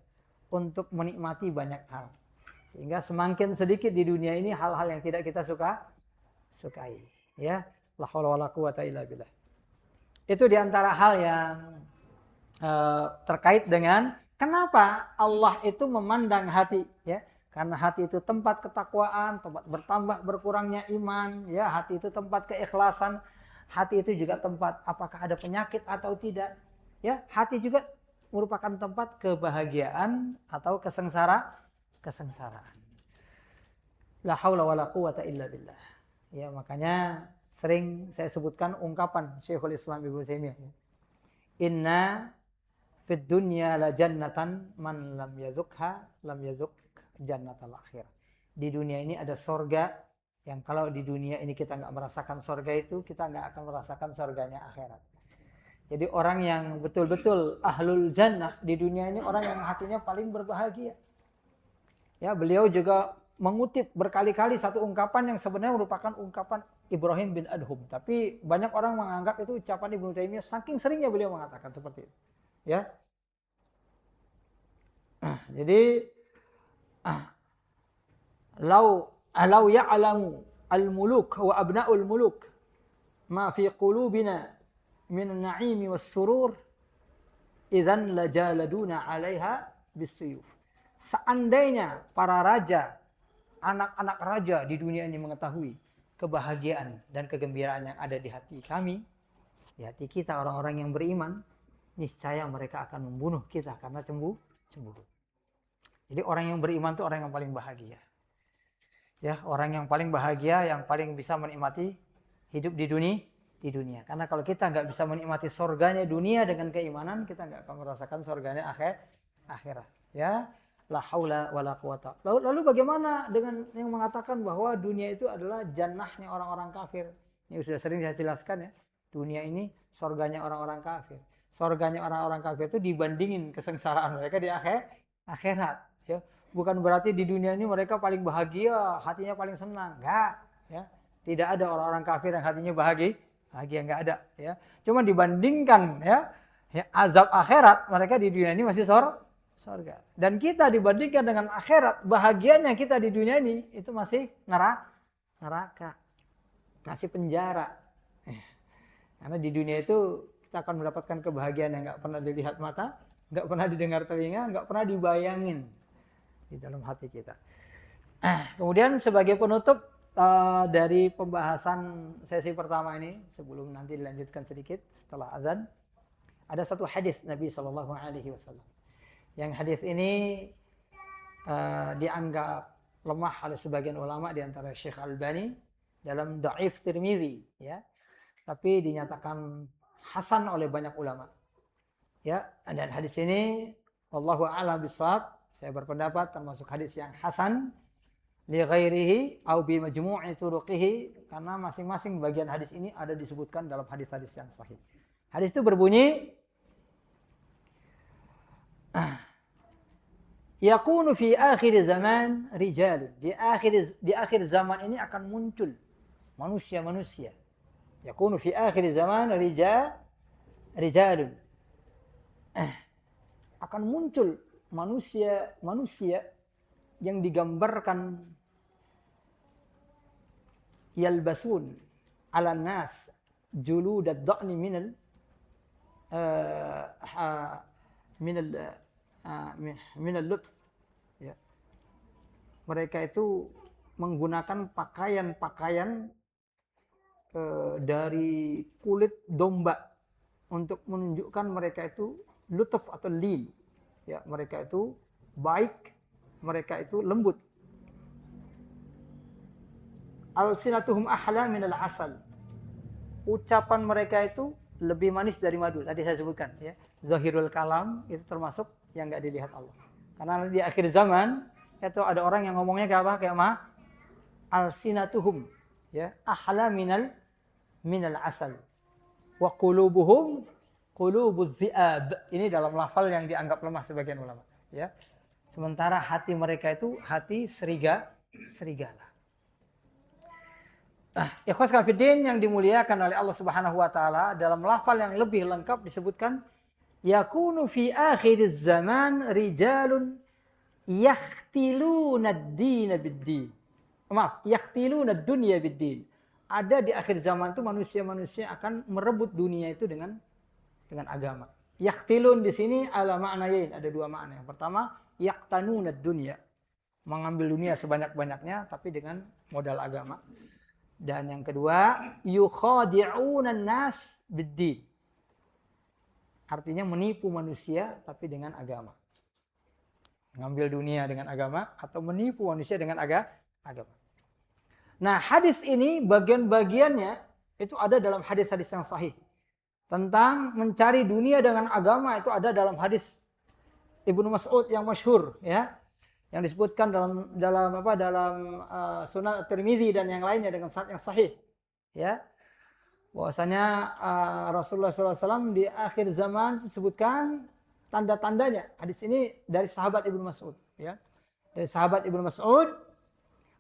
untuk menikmati banyak hal. Sehingga semakin sedikit di dunia ini hal-hal yang tidak kita sukai. Ya, la haula wala quwata illa billah. Itu diantara hal yang terkait dengan kenapa Allah itu memandang hati, ya. Karena hati itu tempat ketakwaan, tempat bertambah berkurangnya iman, ya. Hati itu tempat keikhlasan, hati itu juga tempat apakah ada penyakit atau tidak, ya. Hati juga merupakan tempat kebahagiaan atau kesengsaraan. La haula wala quwata illa billah. Ya, makanya sering saya sebutkan ungkapan Syekhul Islam Ibnu Taimiyah. Inna fid dunya la jannatan man lam yazukha lam yazuk jannatal akhirah. Di dunia ini ada sorga yang kalau di dunia ini kita nggak merasakan sorga itu, kita nggak akan merasakan sorganya akhirat. Jadi orang yang betul-betul ahlul jannah di dunia ini orang yang hatinya paling berbahagia. Ya, beliau juga mengutip berkali-kali satu ungkapan yang sebenarnya merupakan ungkapan Ibrahim bin Adham. Tapi banyak orang menganggap itu ucapan Ibnu Taimiyah saking seringnya beliau mengatakan seperti itu. Ya. Jadi lau ya'lamu al-muluk wa abna'ul muluk ma fi qulubina min an-na'imi was-surur idzan lajaladuna 'alaiha bis-suyuf. Seandainya para raja, anak-anak raja di dunia ini mengetahui kebahagiaan dan kegembiraan yang ada di hati kami, di hati kita orang-orang yang beriman, niscaya mereka akan membunuh kita karena cemburu. Jadi orang yang beriman itu orang yang paling bahagia. Ya, orang yang paling bahagia, yang paling bisa menikmati hidup di dunia. Karena kalau kita nggak bisa menikmati surganya dunia dengan keimanan, kita nggak akan merasakan surganya akhirat. Ya, la haula wala quwata. Lalu bagaimana dengan yang mengatakan bahwa dunia itu adalah jannahnya orang-orang kafir? Ini sudah sering saya jelaskan ya. Dunia ini surganya orang-orang kafir. Surganya orang-orang kafir itu dibandingin kesengsaraan mereka di akhirat. Ya, bukan berarti di dunia ini mereka paling bahagia, hatinya paling senang. Enggak, ya. Tidak ada orang-orang kafir yang hatinya bahagia enggak ada, ya. Cuma dibandingkan ya azab akhirat, mereka di dunia ini masih surga. Dan kita dibandingkan dengan akhirat, bahagianya kita di dunia ini itu masih neraka. Masih penjara. Karena di dunia itu kita akan mendapatkan kebahagiaan yang enggak pernah dilihat mata, enggak pernah didengar telinga, enggak pernah dibayangin di dalam hati kita. Kemudian sebagai penutup dari pembahasan sesi pertama ini, sebelum nanti dilanjutkan sedikit setelah azan, ada satu hadis Nabi Shallallahu Alaihi Wasallam. Yang hadis ini dianggap lemah oleh sebagian ulama, di antara Syekh Albani dalam Dhaif Tirmidzi, ya. Tapi dinyatakan hasan oleh banyak ulama. Ya, dan hadis ini wallahu a'lam bishawab, saya berpendapat termasuk hadis yang hasan li ghairihi au bi majmu'i turuqihi, karena masing-masing bagian hadis ini ada disebutkan dalam hadis-hadis yang sahih. Hadis itu berbunyi, yakunu fi akhir zaman rijal. Di akhir zaman ini akan muncul manusia-manusia. Yakunu fi akhir zaman rijalun. Akan muncul manusia yang digambarkan yalbasun ala nas julud ad-da'n min al-lutf, ya. Mereka itu menggunakan pakaian-pakaian dari kulit domba untuk menunjukkan mereka itu lutf atau lin, ya, mereka itu baik, mereka itu lembut. Alsinatuhum ahla min al-asal. Ucapan mereka itu lebih manis dari madu. Tadi saya sebutkan, ya. Zahirul kalam itu termasuk yang enggak dilihat Allah. Karena di akhir zaman itu ada orang yang ngomongnya kayak apa? Kayak alsinatuhum, ya, ahla minal asal. Wa qulubuhum qulubudz zi'ab. Ini dalam lafal yang dianggap lemah sebagian ulama, ya. Sementara hati mereka itu hati serigala. Ikhwas fillah yang dimuliakan oleh Allah Subhanahu wa taala, dalam lafal yang lebih lengkap disebutkan yakunu fi akhiriz zaman rijalun yakhtiluna ad-din bid-din. Yakhtiluna ad-dunya bid-din. Ada di akhir zaman itu manusia-manusia akan merebut dunia itu dengan agama. Yakhtilun di sini ala ma'nayain, ada dua makna. Yang pertama, yaqtanuna ad-dunya, mengambil dunia sebanyak-banyaknya tapi dengan modal agama. Dan yang kedua, yukhadi'una an-nas bid-din. Artinya menipu manusia tapi dengan agama. Mengambil dunia dengan agama atau menipu manusia dengan agama. Nah, hadis ini bagian-bagiannya itu ada dalam hadis-hadis yang sahih. Tentang mencari dunia dengan agama itu ada dalam hadis Ibnu Mas'ud yang masyhur, ya. Yang disebutkan dalam Sunan At-Tirmidzi dan yang lainnya dengan sanad yang sahih, ya. Bahwasanya Rasulullah SAW di akhir zaman disebutkan tanda-tandanya. Hadis ini dari sahabat Ibnu Mas'ud. Ya. Dari sahabat Ibnu Mas'ud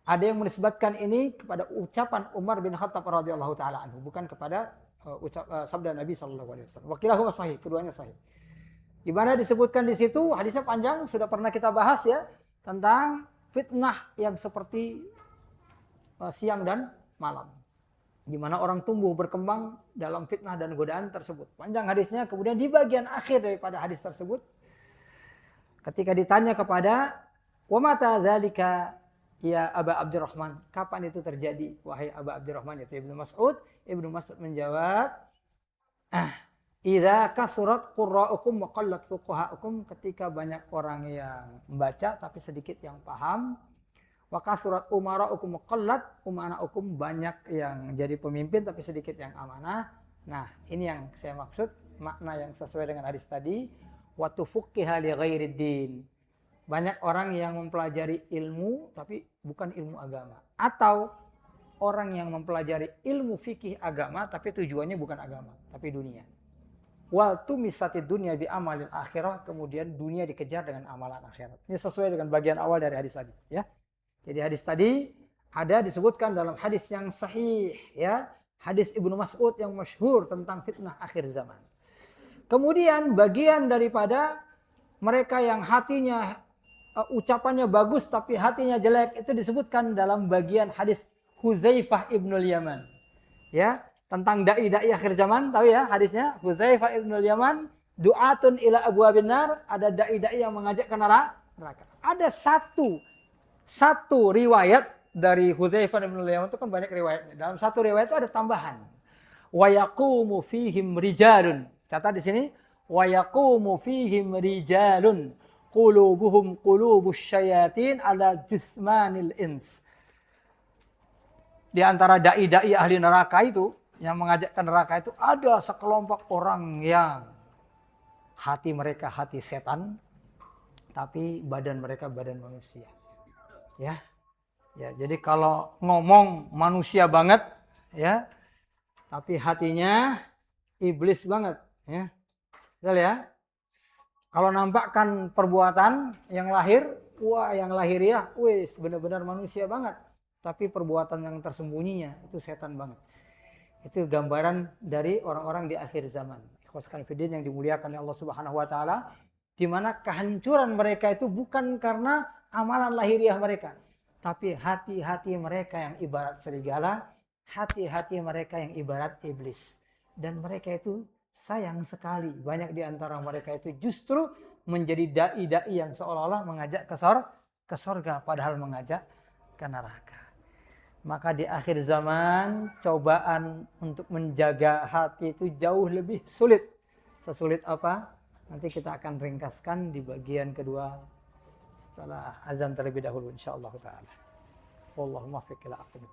ada yang menisbatkan ini kepada ucapan Umar bin Khattab radhiyallahu taala anhu, bukan kepada sabda Nabi sallallahu alaihi wasallam. Wakilahuma sahih, keduanya sahih. Di mana disebutkan di situ, hadisnya panjang, sudah pernah kita bahas ya, tentang fitnah yang seperti siang dan malam. Di mana orang tumbuh berkembang dalam fitnah dan godaan tersebut. Panjang hadisnya, kemudian di bagian akhir daripada hadis tersebut, ketika ditanya kepada wa mata dzalika ya Aba Abdurrahman, kapan itu terjadi wahai Aba Abdurrahman, yaitu Ibnu Mas'ud. Ibnu Mas'ud menjawab, idza kasurat qurra'ukum wa qallat fuqaha'ukum, ketika banyak orang yang membaca tapi sedikit yang paham. Wa kasurat umara'ukum wa qallat umana'ukum, banyak yang jadi pemimpin tapi sedikit yang amanah. Nah, ini yang saya maksud, makna yang sesuai dengan hadis tadi, wa tufaqqiha li ghairid din. Banyak orang yang mempelajari ilmu tapi bukan ilmu agama, atau orang yang mempelajari ilmu fikih agama tapi tujuannya bukan agama tapi dunia. Wal tumisatid dunya bi amalil akhirah, kemudian dunia dikejar dengan amalan akhirat. Ini sesuai dengan bagian awal dari hadis tadi, ya. Jadi hadis tadi ada disebutkan dalam hadis yang sahih, ya, hadis Ibnu Mas'ud yang masyhur tentang fitnah akhir zaman. Kemudian bagian daripada mereka yang hatinya ucapannya bagus tapi hatinya jelek, itu disebutkan dalam bagian hadis Hudzaifah ibnul Yaman. Ya, tentang dai-dai akhir zaman, tahu ya hadisnya? Hudzaifah ibnul Yaman, du'atun ila abwabin nar, ada dai-dai yang mengajak ke neraka. Ada satu riwayat dari Hudzaifah ibnul Yaman, itu kan banyak riwayatnya. Dalam satu riwayat itu ada tambahan. Wa yaqumu fihim rijalun. Catat di sini, wa yaqumu fihim rijalun qulubuhum qulubus syayatin ala jusmanil ins. Di antara dai-dai ahli neraka itu, yang mengajak ke neraka itu, ada sekelompok orang yang hati mereka hati setan, tapi badan mereka badan manusia. Ya. Ya, jadi kalau ngomong manusia banget, ya, tapi hatinya iblis banget, ya. Betul ya? Kalau nampakkan perbuatan yang lahir, wah yang lahiriah, wis benar-benar manusia banget. Tapi perbuatan yang tersembunyinya itu setan banget. Itu gambaran dari orang-orang di akhir zaman. Ikhwaskan fillah yang dimuliakan oleh Allah Subhanahu wa taala, di mana kehancuran mereka itu bukan karena amalan lahiriah mereka, tapi hati-hati mereka yang ibarat serigala, hati-hati mereka yang ibarat iblis. Dan mereka itu sayang sekali, banyak di antara mereka itu justru menjadi dai-dai yang seolah-olah mengajak ke surga, padahal mengajak ke neraka. Maka di akhir zaman cobaan untuk menjaga hati itu jauh lebih sulit. Sesulit apa? Nanti kita akan ringkaskan di bagian kedua setelah azan terlebih dahulu insyaallah taala. Wallahumma fiq ila aqwamit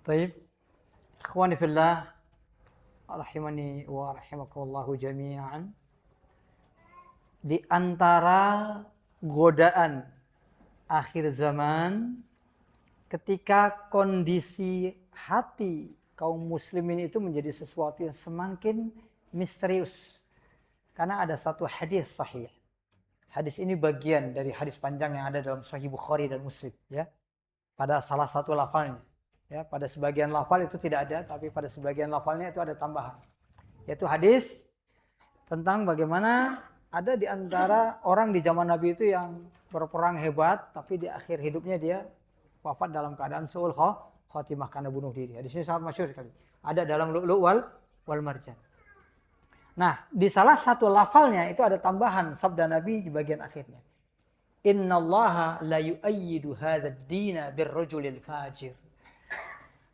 Baik, ikhwani fillah, rahimani wa rahimakumullahu jami'an. Di antara godaan akhir zaman ketika kondisi hati kaum muslimin itu menjadi sesuatu yang semakin misterius. Karena ada satu hadis sahih. Hadis ini bagian dari hadis panjang yang ada dalam Sahih Bukhari dan Muslim, ya. Pada salah satu lafalnya. Ya, pada sebagian lafal itu tidak ada, tapi pada sebagian lafalnya itu ada tambahan. Yaitu hadis tentang bagaimana ada di antara orang di zaman Nabi itu yang berperang hebat, tapi di akhir hidupnya dia wafat dalam keadaan su'ul khotimah karena bunuh diri. Hadis ini sangat masyhur sekali. Ada dalam Lu'lu' wal Marjan. Nah, di salah satu lafalnya itu ada tambahan sabda Nabi di bagian akhirnya. Innallaha la yu'ayyidu hadzal dina birrajulil fajir.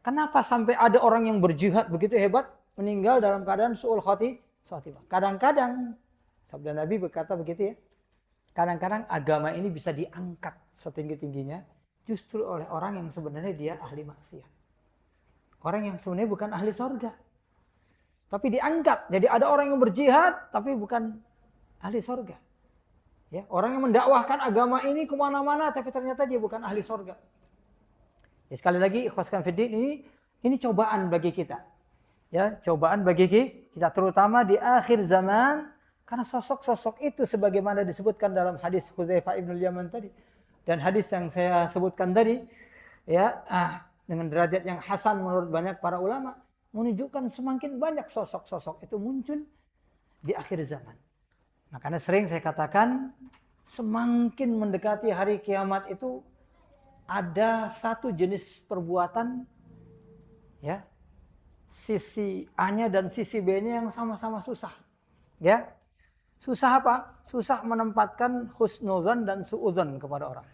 Kenapa sampai ada orang yang berjihad begitu hebat meninggal dalam keadaan su'ul khotimah? Kadang-kadang sabda Nabi berkata begitu ya. Kadang-kadang agama ini bisa diangkat setinggi-tingginya justru oleh orang yang sebenarnya dia ahli maksiat. Orang yang sebenarnya bukan ahli sorga. Tapi diangkat. Jadi ada orang yang berjihad tapi bukan ahli sorga. Ya, orang yang mendakwahkan agama ini kemana-mana tapi ternyata dia bukan ahli sorga. Ya, sekali lagi ikhwaskan fiddin, ini cobaan bagi kita. Ya, cobaan bagi kita terutama di akhir zaman karena sosok-sosok itu sebagaimana disebutkan dalam hadis Hudzaifah ibn Yaman tadi dan hadis yang saya sebutkan tadi ya, dengan derajat yang hasan menurut banyak para ulama menunjukkan semakin banyak sosok-sosok itu muncul di akhir zaman. Makanya sering saya katakan semakin mendekati hari kiamat itu ada satu jenis perbuatan ya, sisi A-nya dan sisi B-nya yang sama-sama susah. Ya. Susah apa? Susah menempatkan husnuzan dan suudzon kepada orang.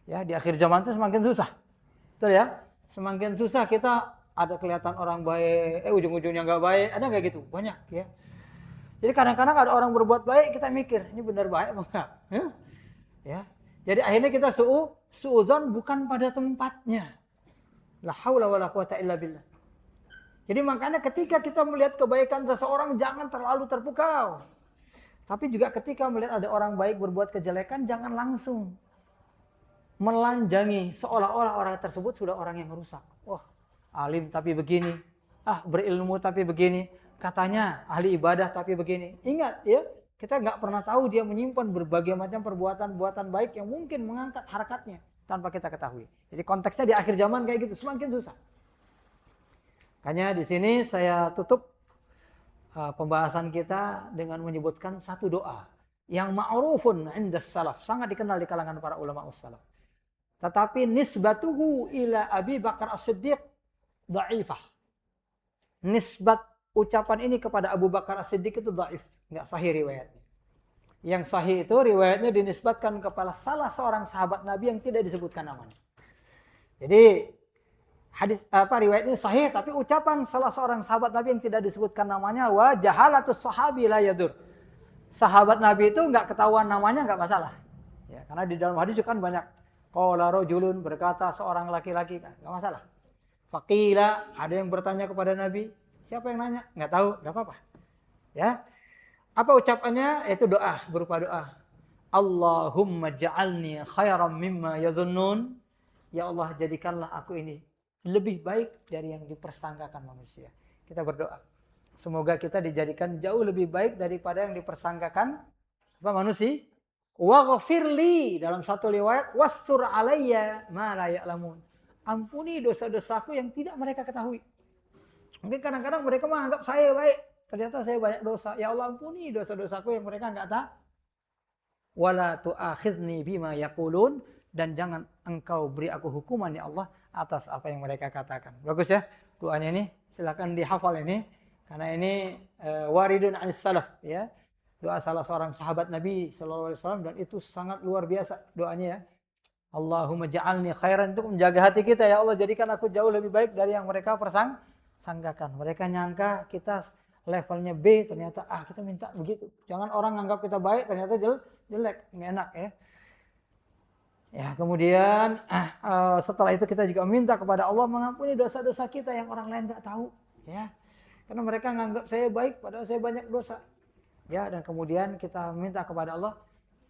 Ya, di akhir zaman itu semakin susah. Betul ya? Semakin susah kita ada kelihatan orang baik, ujung-ujungnya nggak baik, ada nggak gitu? Banyak ya. Jadi kadang-kadang ada orang berbuat baik, kita mikir, ini benar baik apa enggak? Ya. Jadi akhirnya kita suudzon bukan pada tempatnya. La haula wala quwata illa billah. Jadi makanya ketika kita melihat kebaikan seseorang jangan terlalu terpukau. Tapi juga ketika melihat ada orang baik berbuat kejelekan jangan langsung melanjangi seolah-olah orang tersebut sudah orang yang rusak. Wah, alim tapi begini. Berilmu tapi begini. Katanya ahli ibadah tapi begini. Ingat ya, kita nggak pernah tahu dia menyimpan berbagai macam perbuatan-perbuatan baik yang mungkin mengangkat harkatnya tanpa kita ketahui. Jadi konteksnya di akhir zaman kayak gitu, semakin susah. Makanya di sini saya tutup pembahasan kita dengan menyebutkan satu doa yang ma'rufun 'indas salaf, sangat dikenal di kalangan para ulama salaf. Tetapi nisbatuhu ila Abi Bakar As-Siddiq dhaifah. Nisbat ucapan ini kepada Abu Bakar As-Siddiq itu dhaif, enggak sahih riwayatnya. Yang sahih itu riwayatnya dinisbatkan kepada salah seorang sahabat Nabi yang tidak disebutkan namanya. Jadi riwayat ini sahih tapi ucapan salah seorang sahabat Nabi yang tidak disebutkan namanya wa jahalatus sahabi la yadur. Sahabat Nabi itu enggak ketahuan namanya enggak masalah. Ya, karena di dalam hadis kan banyak qala rajulun berkata seorang laki-laki enggak masalah. Faqila ada yang bertanya kepada Nabi, siapa yang nanya? Enggak tahu, enggak apa-apa. Ya. Apa ucapannya? Itu doa, berupa doa. Allahumma ja'alni khairan mimma yadhunnun. Ya Allah, jadikanlah aku ini lebih baik dari yang dipersangkakan manusia. Kita berdoa. Semoga kita dijadikan jauh lebih baik daripada yang dipersangkakan manusia. Waghfirli dalam satu riwayat wastur alayya ma la ya'lamun. Ampuni dosa-dosaku yang tidak mereka ketahui. Mungkin kadang-kadang mereka menganggap saya baik. Ternyata saya banyak dosa. Ya Allah ampuni dosa-dosaku yang mereka enggak tahu. Wala tu'akhidni bima yaqulun. Dan jangan engkau beri aku hukuman ya Allah atas apa yang mereka katakan. Bagus ya doanya ini. Silakan dihafal ini. Karena ini waridun anis salaf. Ya. Doa salah seorang sahabat Nabi SAW. Dan itu sangat luar biasa doanya ya. Allahumma ja'alni khairan, untuk menjaga hati kita ya Allah. Jadikan aku jauh lebih baik dari yang mereka persangkakan. Mereka nyangka kita levelnya B, ternyata kita minta begitu. Jangan orang anggap kita baik, ternyata jelek, nggak enak ya. Ya, kemudian setelah itu kita juga minta kepada Allah mengampuni dosa-dosa kita yang orang lain nggak tahu, ya. Karena mereka nganggap saya baik padahal saya banyak dosa. Ya, dan kemudian kita minta kepada Allah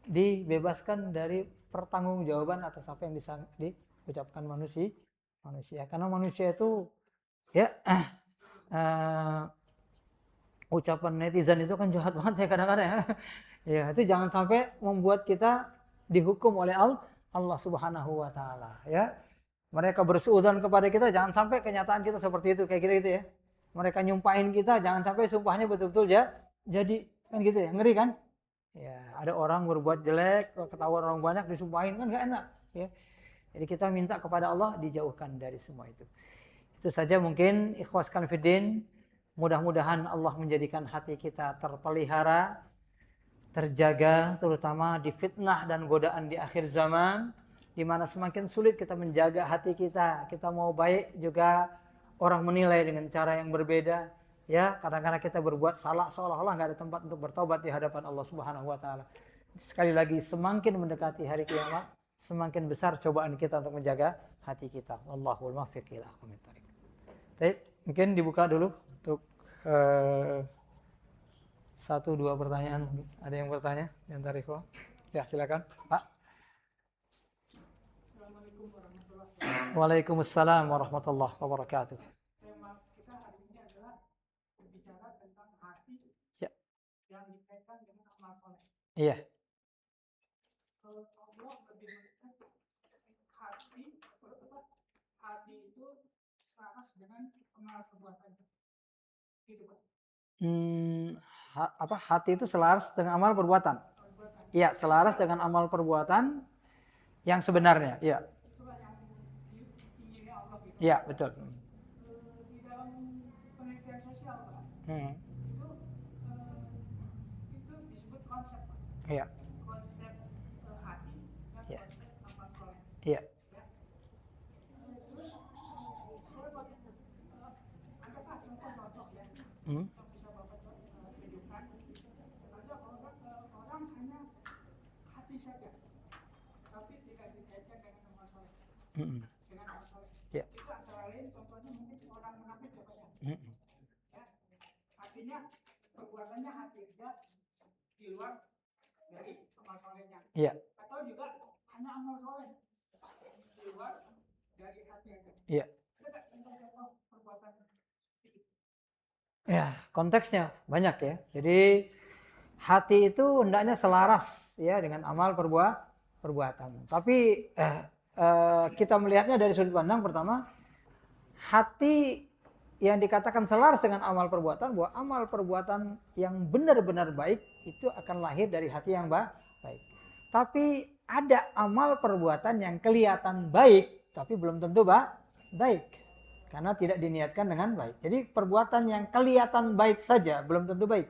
dibebaskan dari pertanggungjawaban atas apa yang diucapkan manusia. Karena manusia itu ya ucapan netizen itu kan jahat banget ya kadang-kadang ya. Ya, itu jangan sampai membuat kita dihukum oleh Allah Subhanahu wa taala, ya. Mereka bersuudzon kepada kita, jangan sampai kenyataan kita seperti itu, kayak gitu ya. Mereka nyumpahin kita, jangan sampai sumpahnya betul-betul ya jadi kan gitu ya, ngeri kan? Ya, ada orang berbuat jelek, ketahuan orang banyak disumpahin kan nggak enak, ya. Jadi kita minta kepada Allah dijauhkan dari semua itu. Itu saja mungkin ikhwaskan fiddin, mudah-mudahan Allah menjadikan hati kita terpelihara, terjaga terutama di fitnah dan godaan di akhir zaman, di mana semakin sulit kita menjaga hati kita. Kita mau baik juga orang menilai dengan cara yang berbeda, ya. Kadang-kadang kita berbuat salah seolah-olah nggak ada tempat untuk bertobat di hadapan Allah Subhanahu wa taala. Sekali lagi, semakin mendekati hari kiamat, semakin besar cobaan kita untuk menjaga hati kita. Wallahul muwaffiq ila aqwamit thoriq. Baik, mungkin dibuka dulu untuk 1-2 pertanyaan. Ada yang bertanya di antara ikhwan? Ya, silakan, Pak. Assalamualaikum warahmatullahi wabarakatuh. Waalaikumsalam warahmatullahi wabarakatuh. Tema kita hari ini adalah berbicara tentang hati Ya. yang dikaitkan dengan amal soleh. Iya. Kalau Allah lebih mendekat hati itu selaras dengan amal perbuatan. Gitu, Pak. Hati itu selaras dengan amal perbuatan. Iya, selaras dengan amal perbuatan yang sebenarnya. Iya. Itulah yang diingini Allah gitu. Iya, betul. Di dalam penelitian sosial, Pak, itu disebut konsep, Pak. Iya. Konsep hati dan Iya. konsep amal soleh. Iya. Terus adakah contoh-contoh ya Hmm. yang bisa Bapak tunjukkan? Ada orang hanya hati saja, tapi tidak dikaitkan dengan amal soleh. Dengan amal soleh. Iya. Itu antara lain contohnya mungkin orang munafik ya, Pak ya. Ya. Artinya perbuatannya hati saja di luar dari amal solehnya. Iya. Atau juga hanya amal soleh di luar dari hati saja. Iya. Ada contoh-contoh perbuatan itu? Ya, konteksnya banyak ya. Jadi hati itu hendaknya selaras ya dengan amal perbuatan. Tapi kita melihatnya dari sudut pandang pertama, hati yang dikatakan selaras dengan amal perbuatan, bahwa amal perbuatan yang benar-benar baik itu akan lahir dari hati yang baik. Tapi ada amal perbuatan yang kelihatan baik, tapi belum tentu baik. Karena tidak diniatkan dengan baik. Jadi perbuatan yang kelihatan baik saja belum tentu baik.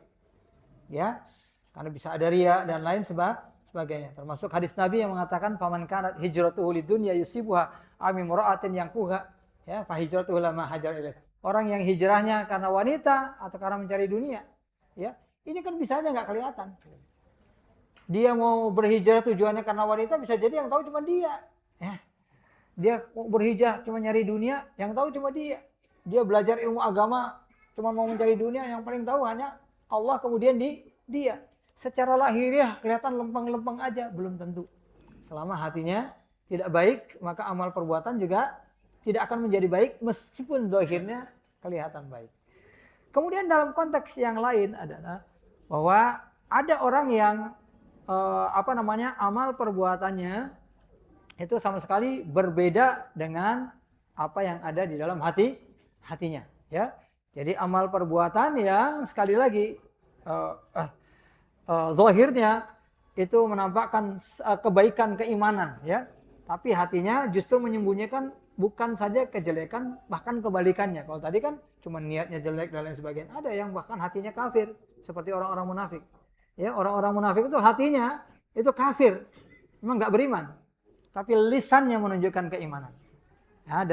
Ya. Karena bisa ada riya dan lain sebagainya. Termasuk hadis Nabi yang mengatakan faman kanat hijratuhu lidunya yusibuha ami mura'atin yang kuha, ya, fa hijratuhu lama hajar ilaih. Orang yang hijrahnya karena wanita atau karena mencari dunia, ya. Ini kan bisa aja nggak kelihatan. Dia mau berhijrah tujuannya karena wanita, bisa jadi yang tahu cuma dia. Ya. Dia mau berhijrah cuma nyari dunia, yang tahu cuma dia. Dia belajar ilmu agama cuma mau mencari dunia, yang paling tahu hanya Allah, kemudian dia. Secara lahiriah kelihatan lempeng-lempeng aja, belum tentu. Selama hatinya tidak baik, maka amal perbuatan juga tidak akan menjadi baik meskipun zahirnya kelihatan baik. Kemudian dalam konteks yang lain adalah bahwa ada orang yang amal perbuatannya itu sama sekali berbeda dengan apa yang ada di dalam hatinya, ya. Jadi amal perbuatan yang sekali lagi zahirnya itu menampakkan kebaikan, keimanan, ya. Tapi hatinya justru menyembunyikan bukan saja kejelekan, bahkan kebalikannya. Kalau tadi kan cuma niatnya jelek dan lain sebagainya. Ada yang bahkan hatinya kafir, seperti orang-orang munafik. Ya, orang-orang munafik itu hatinya itu kafir, memang nggak beriman. Tapi lisannya menunjukkan keimanan. Ya,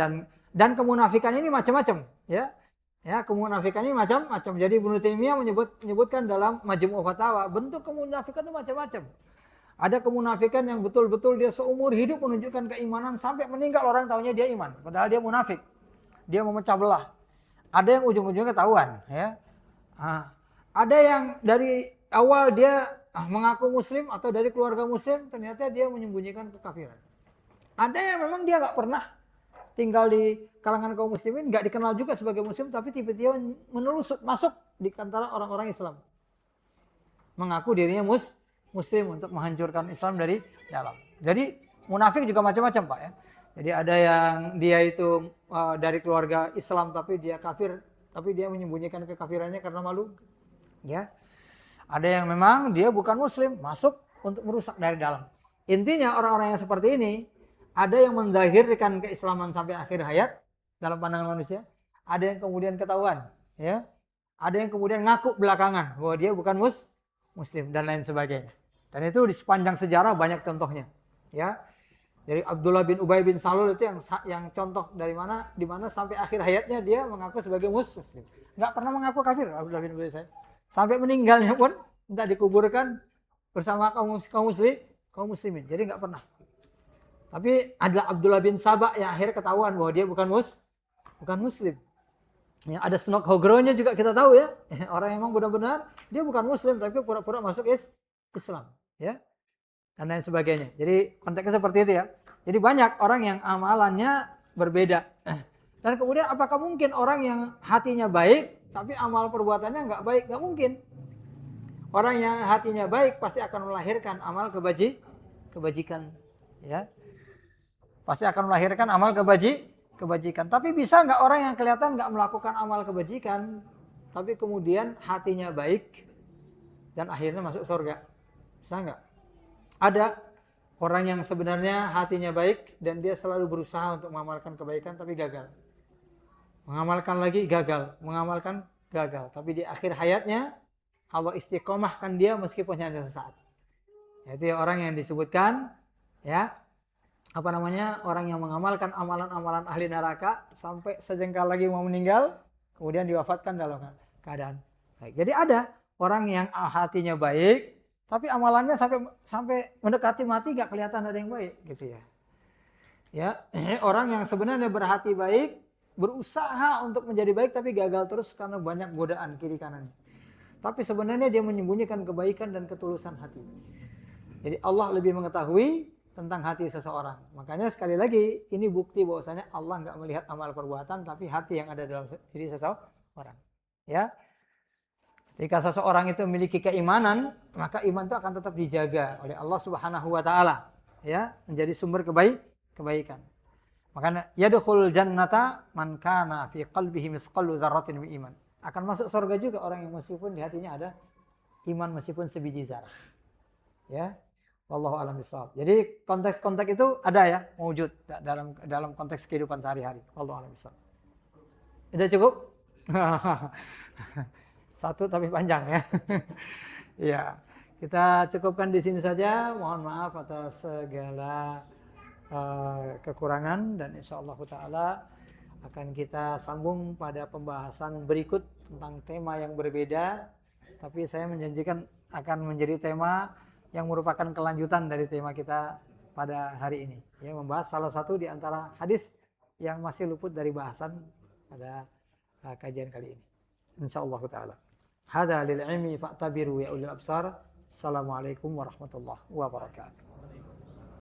dan kemunafikan ini macam-macam, ya. Ya, kemunafikan ini macam-macam. Jadi Ibnu Taimiyah menyebutkan dalam Majmu' Fatawa, bentuk kemunafikan itu macam-macam. Ada kemunafikan yang betul-betul dia seumur hidup menunjukkan keimanan sampai meninggal orang tahunya dia iman, padahal dia munafik. Dia memecah belah. Ada yang ujung-ujungnya ketahuan, ya. Ada yang dari awal dia mengaku muslim atau dari keluarga muslim, ternyata dia menyembunyikan kekafiran. Ada yang memang dia nggak pernah tinggal di kalangan kaum muslimin, nggak dikenal juga sebagai muslim, tapi tiba-tiba menelusuk masuk di antara orang-orang Islam, mengaku dirinya muslim untuk menghancurkan Islam dari dalam. Jadi munafik juga macam-macam, Pak, ya. Jadi ada yang dia itu dari keluarga Islam tapi dia kafir, tapi dia menyembunyikan kekafirannya karena malu, ya. Ada yang memang dia bukan muslim, masuk untuk merusak dari dalam. Intinya orang-orang yang seperti ini, ada yang menzahirkan keislaman sampai akhir hayat dalam pandangan manusia, ada yang kemudian ketahuan, ya. Ada yang kemudian ngaku belakangan bahwa dia bukan muslim dan lain sebagainya. Dan itu di sepanjang sejarah banyak contohnya, ya. Jadi Abdullah bin Ubay bin Salul itu yang contoh di mana sampai akhir hayatnya dia mengaku sebagai muslim. Enggak pernah mengaku kafir Abdullah bin Ubay. Sampai meninggalnya pun tidak dikuburkan bersama kaum muslimin. Jadi enggak pernah. Tapi ada Abdullah bin Sabah yang akhirnya ketahuan bahwa dia bukan muslim. Ya, ada Snok Hogronya juga kita tahu, ya. Orang yang memang benar-benar dia bukan muslim tapi pura-pura masuk Islam, ya. Dan lain sebagainya. Jadi konteksnya seperti itu, ya. Jadi banyak orang yang amalannya berbeda. Dan kemudian apakah mungkin orang yang hatinya baik tapi amal perbuatannya nggak baik? Nggak mungkin. Orang yang hatinya baik pasti akan melahirkan amal kebajikan, ya. Pasti akan melahirkan amal kebajikan. Tapi bisa nggak orang yang kelihatan nggak melakukan amal kebajikan, tapi kemudian hatinya baik dan akhirnya masuk surga? Bisa nggak? Ada orang yang sebenarnya hatinya baik dan dia selalu berusaha untuk mengamalkan kebaikan tapi gagal. Mengamalkan lagi gagal, mengamalkan gagal. Tapi di akhir hayatnya Allah istiqomahkan dia meskipun hanya sesaat. Itu orang yang disebutkan, ya, orang yang mengamalkan amalan-amalan ahli neraka sampai sejengkal lagi mau meninggal, kemudian diwafatkan dalam keadaan baik. Jadi ada orang yang hatinya baik, tapi amalannya sampai mendekati mati gak kelihatan ada yang baik, gitu, ya. Ya, orang yang sebenarnya berhati baik, berusaha untuk menjadi baik tapi gagal terus karena banyak godaan kiri kanannya. Tapi sebenarnya dia menyembunyikan kebaikan dan ketulusan hati. Jadi Allah lebih mengetahui tentang hati seseorang. Makanya sekali lagi ini bukti bahwasanya Allah nggak melihat amal perbuatan tapi hati yang ada dalam diri seseorang. Ya. Jika seseorang itu memiliki keimanan, maka iman itu akan tetap dijaga oleh Allah Subhanahu wa taala, ya, menjadi sumber kebaikan. Makanya yadkhulul jannata man kana fi qalbihi mithqalu dzarratin min iman. Akan masuk surga juga orang yang meskipun di hatinya ada iman meskipun sebiji zarah. Ya. Wallahu a'lam bishawab. Jadi konteks-konteks itu ada, ya, mewujud dalam konteks kehidupan sehari-hari. Wallahu a'lam bishawab. Sudah cukup? Satu tapi panjang, ya. Ya, kita cukupkan di sini saja. Mohon maaf atas segala kekurangan dan insyaallah taala akan kita sambung pada pembahasan berikut tentang tema yang berbeda. Tapi saya menjanjikan akan menjadi tema yang merupakan kelanjutan dari tema kita pada hari ini, ya, membahas salah satu di antara hadis yang masih luput dari bahasan pada kajian kali ini. Insyaallah taala. Hadza lil ilmi fa'tabiru ya ulil absar. Assalamualaikum warahmatullahi wabarakatuh.